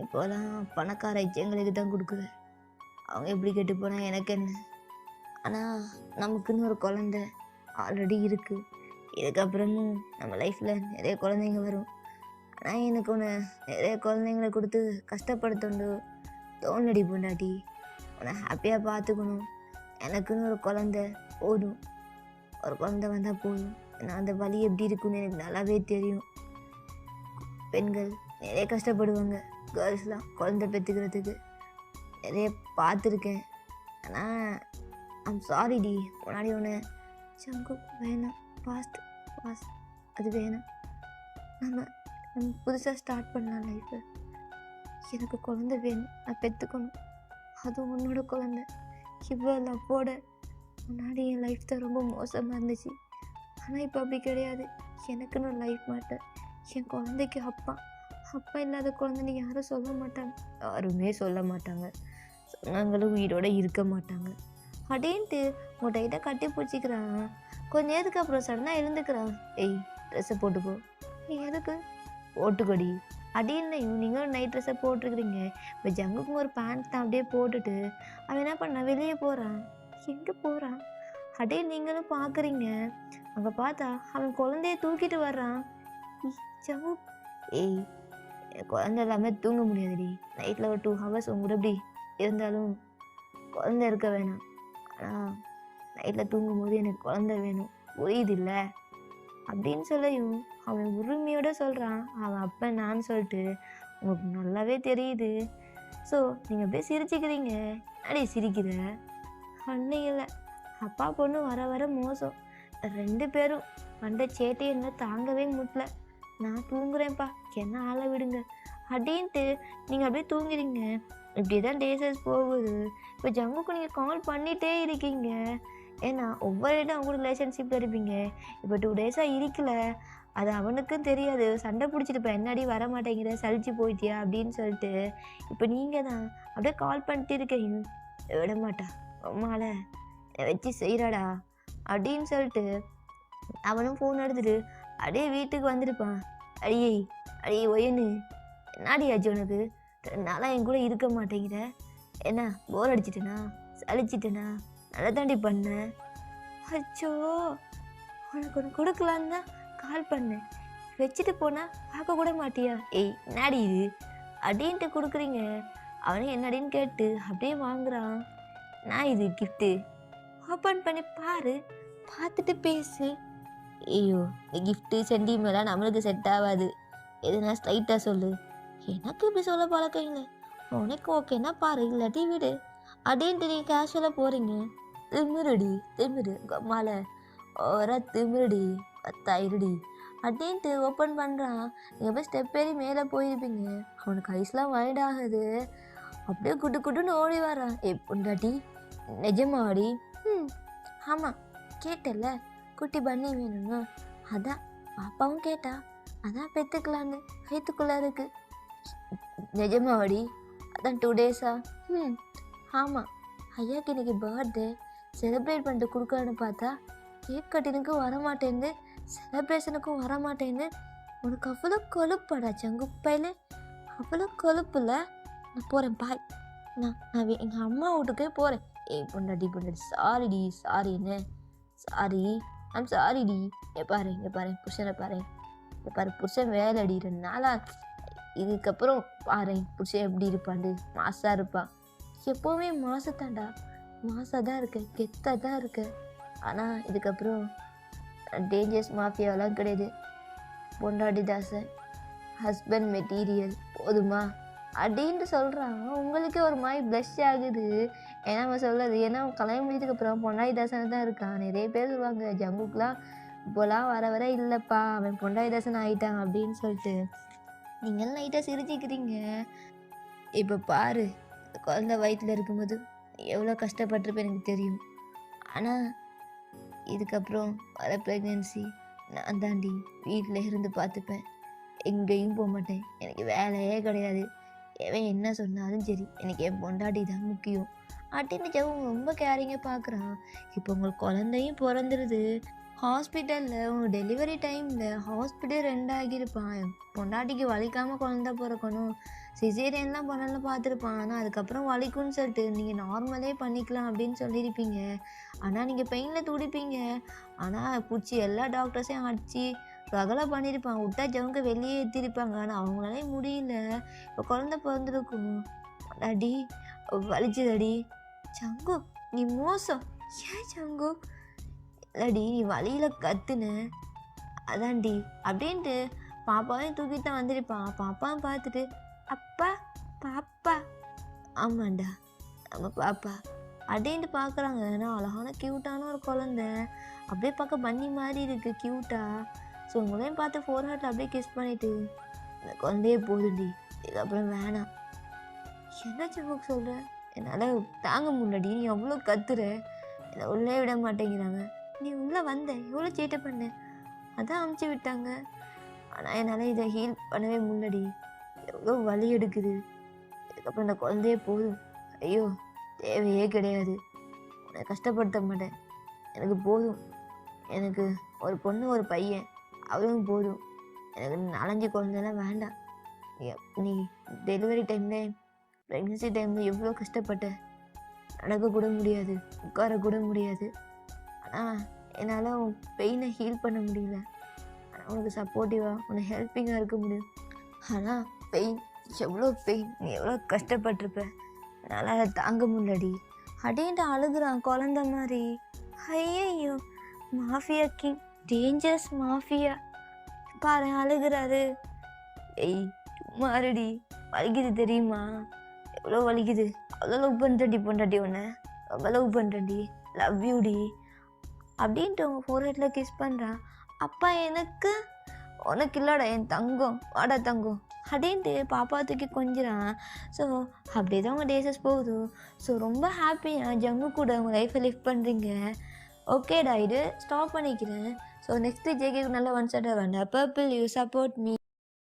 இப்போலாம் பணக்கார எங்களுக்கு தான் கொடுக்குறேன். அவங்க எப்படி கெட்டு போனால் எனக்கு என்ன. ஆனால் நமக்குன்னு ஒரு குழந்த ஆல்ரெடி இருக்குது. இதுக்கப்புறமும் நம்ம லைஃப்பில் நிறைய குழந்தைங்க வரும். ஆனால் எனக்கு ஒன்று நிறைய குழந்தைங்கள கொடுத்து கஷ்டப்படுத்தண்டு தோணடி பொண்டாட்டி. உன்னை ஹாப்பியாக பார்த்துக்கணும். எனக்குன்னு ஒரு குழந்த போதும். ஒரு குழந்தை வந்தால் போதும். நான் அந்த வலி எப்படி இருக்குன்னு எனக்கு நல்லாவே தெரியும். பெண்கள் நிறைய கஷ்டப்படுவாங்க. கேர்ள்ஸ்லாம் குழந்தை பெற்றுக்கிறதுக்கு நிறைய பார்த்துருக்கேன். ஆனால் ஐம் சாரிடி. முன்னாடி ஒன்று சங்கு வேணாம், பாஸ்ட் அது வேணாம். நம்ம புதுசாக ஸ்டார்ட் பண்ணலாம் லைஃப்பை. எனக்கு குழந்தை வேணும், நான் பெற்றுக்கணும். அதுவும் உன்னோட குழந்தை. இவ்வளோ லவ்வோட முன்னாடி என் லைஃப் தான் ரொம்ப மோசமாக இருந்துச்சு. ஆனால் இப்போ அப்படி கிடையாது. எனக்குன்னு ஒரு லைஃப் மாட்டேன். என் குழந்தைக்கு அப்பா இல்லாத குழந்தைன்னு யாரும் சொல்ல மாட்டாங்க. யாருமே சொல்ல மாட்டாங்க. சொன்னாங்களும் உயிரோடு இருக்க மாட்டாங்க. அப்படின்ட்டு உங்கள்கிட்ட கட்டி பிடிச்சிக்கிறான். கொஞ்ச நேரத்துக்கு அப்புறம் சடனாக எழுந்துக்கிறான். ஏய், ட்ரெஸ்ஸை போட்டுக்கோ. எதுக்கு? போட்டுக்கொடி அப்படின்னு நீங்களும் நைட் ட்ரெஸ்ஸை போட்டிருக்கிறீங்க. இப்போ ஜங்குக்கும் ஒரு பேண்ட் தான் அப்படியே போட்டுட்டு அவன் என்ன பண்ண வெளியே போகிறான். எங்கே போகிறான் அப்படியே நீங்களும் பார்க்குறீங்க. அங்கே பார்த்தா அவன் குழந்தைய தூக்கிட்டு வர்றான். ஜங்கு, ஏய், குழந்தை எல்லாமே தூங்க முடியாதுடி. நைட்டில் ஒரு 2 hours உங்க அப்படி இருந்தாலும் குழந்தை இருக்க வேணாம். ஆனால் நைட்டில் தூங்கும்போது எனக்கு குழந்தை வேணும், புரியுது இல்லை அப்படின்னு சொல்லியும் அவன் உரிமையோட சொல்கிறான். அவன் அப்போ நான் சொல்லிட்டு உங்களுக்கு நல்லாவே தெரியுது. ஸோ நீங்கள் அப்படியே சிரிச்சுக்கிறீங்க. அடி சிரிக்கிற அன்னையில் அப்பா பொண்ணு வர வர மோசம். 2 பேரும் வந்த சேட்டை என்ன தாங்கவே முடியல. நான் தூங்குறேன்ப்பா, என்ன ஆளை விடுங்க அப்படின்ட்டு நீங்கள் அப்படியே தூங்குறீங்க. இப்படி தான் டேஸஸ் போகுது. இப்போ ஜங்குக்கு நீங்கள் கால் பண்ணிகிட்டே இருக்கீங்க. ஏன்னா ஒவ்வொரு இடம் அவங்க ரிலேஷன்ஷிப்பில் இருப்பீங்க. இப்போ 2 days-ஆக இருக்கல. அது அவனுக்கும் தெரியாது. சண்டை பிடிச்சிட்டு இப்போ என்னடி வர மாட்டேங்கிற, சலிச்சு போயிட்டியா அப்படின்னு சொல்லிட்டு இப்போ நீங்கள் தான் அப்படியே கால் பண்ணிட்டு இருக்கீங்க. விட மாட்டா, அம்மால வச்சு செய்கிறாடா அப்படின்னு சொல்லிட்டு அவனும் ஃபோன் எடுத்துட்டு அப்படியே வீட்டுக்கு வந்துருப்பான். அடியே ஒயனு, என்னாடி ஆச்சு உனக்கு? 2 நாளாக என் கூட இருக்க மாட்டேங்கிற. என்ன போர் அடிச்சிட்டேனா, சலிச்சிட்டேனா? நல்லா தாண்டி பண்ணேன். அச்சோ, உனக்கு ஒன்று கொடுக்கலான்னு தான் கால் பண்ணேன். வச்சுட்டு போனால் பார்க்க கூட மாட்டியா? ஏய், என்னாடி இது அப்படின்ட்டு கொடுக்குறீங்க. அவனே என்னடின்னு கேட்டு அப்படியே வாங்குறான். நான் இது கிஃப்ட்டு, ஓப்பன் பண்ணி பாரு, பார்த்துட்டு பேசு. ஐயோ, இந்த கிஃப்ட்டு சென்டிமெல்லாம் நம்மளுக்கு செட் ஆகாது. எதுனா ஸ்ட்ரைட்டாக சொல்லு. எனக்கு இப்படி சொல்ல பழக்கம் இல்லை. உனக்கு ஓகேன்னா பாரு, இல்லாட்டி விடு அப்படின்ட்டு நீங்கள் கேஷுவலாக போகிறீங்க. திமிரு கம்மால ஓரா திமிருடி, 10,000டி அப்படின்ட்டு ஓப்பன் பண்ணுறான். நீங்கள் போய் ஸ்டெப் ஏறி மேலே போயிருப்பீங்க. அவனுக்கு ஐஸ்லாம் வைட் ஆகுது. அப்படியே குட்டுன்னு ஓடி வரான். பொண்டாட்டி நிஜமாடி? ஆமாம், கேட்டல குட்டி பண்ணி வேணும்னா, அதான் பாப்பாவும் கேட்டா, அதான் பெற்றுக்கலான்னு வயிற்றுக்குள்ளே இருக்கு. நிஜமாடி? அதான் 2 days-ஆ? ஆமாம், ஐயாக்கு இன்னைக்கு பர்த்டே, செலிப்ரேட் பண்ணிட்டு கொடுக்கலான்னு பார்த்தா கேக் கட்டினுக்கும் வரமாட்டேன்னு, செலிப்ரேஷனுக்கும் வரமாட்டேன்னு. உனக்கு அவ்வளோ கொழுப்பாடா சங்குப்பையில்? அவ்வளோ கொழுப்புல? நான் போகிறேன், பாய். நான் எங்கள் அம்மா வீட்டுக்கே போகிறேன். பொண்டாட்டி சாரிண்ணே, ஐம் சாரிடி. இங்கே பாரு புருஷனை பாரு. புருஷன் வேலைடி 2 நாளாக. இதுக்கப்புறம் பாரு புருஷன் எப்படி இருப்பாண்டு. மாசாக இருப்பான். எப்போவுமே மாசத்தாண்டா, மாசாக தான் இருக்க, கெத்தாக தான் இருக்க. ஆனால் இதுக்கப்புறம் டேஞ்சர்ஸ் மாஃபியாவெல்லாம் கிடையாது. பொண்டாட்டி தாசை ஹஸ்பண்ட் மெட்டீரியல் போதுமா அப்படின்ட்டு சொல்கிறாங்க. உங்களுக்கே ஒரு மாதிரி ப்ளஷ் ஆகுது. ஏன்னா நம்ம சொல்கிறது ஏன்னா கல்யாணம் முடிஞ்சதுக்கப்புறம் பொண்டாட்டி தாசனை தான் இருக்கான். நிறைய பேர் சொல்லுவாங்க ஜங்குக்குலாம் இப்போலாம் வர வர இல்லைப்பா அவன் பொண்டாட்டி தாசன் ஆகிட்டான் அப்படின்னு சொல்லிட்டு. நீங்களும் லைட்டாக சிரிச்சிக்கிறீங்க. இப்போ பாரு குழந்தை வயிற்றில் இருக்கும்போது எவ்வளோ கஷ்டப்பட்டிருப்பேன் எனக்கு தெரியும். ஆனால் இதுக்கப்புறம் வர ப்ரெக்னென்சி நான் தாண்டி வீட்டில் இருந்து பார்த்துப்பேன். எங்கேயும் போக மாட்டேன். எனக்கு வேலையே கிடையாது. எவன் என்ன சொன்னாலும் சரி எனக்கு என் பொண்டாட்டி தான் முக்கியம் அப்படின்னு ஜெவும் ரொம்ப கேரிங்காக பார்க்குறான். இப்போ உங்களுக்கு குழந்தையும் பிறந்துருது. ஹாஸ்பிட்டலில் உங்கள் டெலிவரி டைமில் ஹாஸ்பிட்டல் 2 ஆகியிருப்பான். பொண்டாட்டிக்கு வலிக்காமல் குழந்த பிறக்கணும் சிசேரியன்லாம் பண்ணலாம் பார்த்துருப்பான். ஆனால் அதுக்கப்புறம் வலிக்கும்னு சொல்லிட்டு நீங்கள் நார்மலே பண்ணிக்கலாம் அப்படின்னு சொல்லியிருப்பீங்க. ஆனால் நீங்கள் பெயினில் துடிப்பீங்க. ஆனால் பிடிச்சி எல்லா டாக்டர்ஸையும் அடித்து ரகலை பண்ணியிருப்பாங்க. விட்டா ஜவுங்க வெளியே ஏற்றிருப்பாங்க. ஆனால் அவங்களாலே முடியல. இப்போ குழந்த பிறந்திருக்கும். அடி வலிச்சுதடி. சங்கு நீ மோசம். ஏன் சங்கு இல்லடி நீ வழியில் கத்துன அதான்டி அப்படின்ட்டு பாப்பாவையும் தூக்கிட்டு தான் வந்திருப்பான். பாப்பாவும் பார்த்துட்டு அப்பா பாப்பா ஆமாண்டா நம்ம பாப்பா அப்படின்ட்டு பார்க்குறாங்க. ஏன்னா அழகான க்யூட்டான ஒரு குழந்தை அப்படியே பார்க்க பண்ணி மாதிரி இருக்குது க்யூட்டாக. ஸோ உங்களையும் பார்த்து ஃபோர்ஹார்ட்டில் அப்படியே கிஸ் பண்ணிவிட்டு இந்த குழந்தையே போதுண்டி இதுக்கப்புறம் வேணாம். என்ன சம்புக்கு சொல்கிற என்னால் தாங்க முன்னாடி நீ எவ்வளோ கத்துற என்னை உள்ளே விட மாட்டேங்கிறாங்க. நீ உள்ளே வந்த எவ்வளோ சேட்டை பண்ண அதான் அமுச்சு விட்டாங்க. ஆனால் என்னால் இதை ஹீல் பண்ணவே முன்னாடி எவ்வளோ வலி எடுக்குது. இதுக்கப்புறம் இந்த குழந்தையே போதும். ஐயோ தேவையே கிடையாது. உன்னை கஷ்டப்படுத்த மாட்டேன். எனக்கு போதும். எனக்கு ஒரு பொண்ணு ஒரு பையன் அவளும் போதும். எனக்கு 4-5 குழந்தைலாம் வேண்டாம். நீ டெலிவரி டைமில் ப்ரெக்னென்சி டைமில் எவ்வளோ கஷ்டப்பட்ட. நடக்கக்கூட முடியாது உட்காரக்கூட முடியாது. ஆனால் என்னால் உன் பெயினை ஹீல் பண்ண முடியல. ஆனால் உனக்கு சப்போர்ட்டிவாக உனக்கு ஹெல்ப்பிங்காக இருக்க முடியும். ஆனால் பெயின் எவ்வளோ பெயின் நீ எவ்வளோ கஷ்டப்பட்டிருப்ப என்னால் அதை தாங்க முடியலடி அப்படின்ட்டு அழுகுறான் குழந்த மாதிரி. ஐயோ மாஃபியா கிங் டேஞ்சரஸ் மாஃபியா பாரு அழுகுறாரு. ஏய் சும்மாருடி வலிக்குது தெரியுமா எவ்வளோ வலிக்குது. அவ்வளோ லவ் பண்ணுறடி பொண்டாட்டி உன்னை ரொம்ப லவ் பண்ணுறடி லவ் யூடி அப்படின்ட்டு அவங்க ஃபோர்ஹெட்டில் கிஸ் பண்ணுறான். அப்பா எனக்கு உனக்கு இல்லைடா என் தங்கம் வாடா தங்கம் அப்படின்ட்டு பாப்பா தூக்கி கொஞ்சிறான். ஸோ அப்படியே தான் உங்கள் டேஸஸ் போகுது. ஸோ ரொம்ப ஹாப்பியாக ஜம்மு கூட உங்கள் லைஃப்பை லிவ் பண்ணுறீங்க. ஓகேடா இது ஸ்டாப் பண்ணிக்கிறேன். ஸோ நெக்ஸ்ட்டு ஜேகேக்கு நல்லா ஒன் சைடாக வேண்டாம். Purple you support me.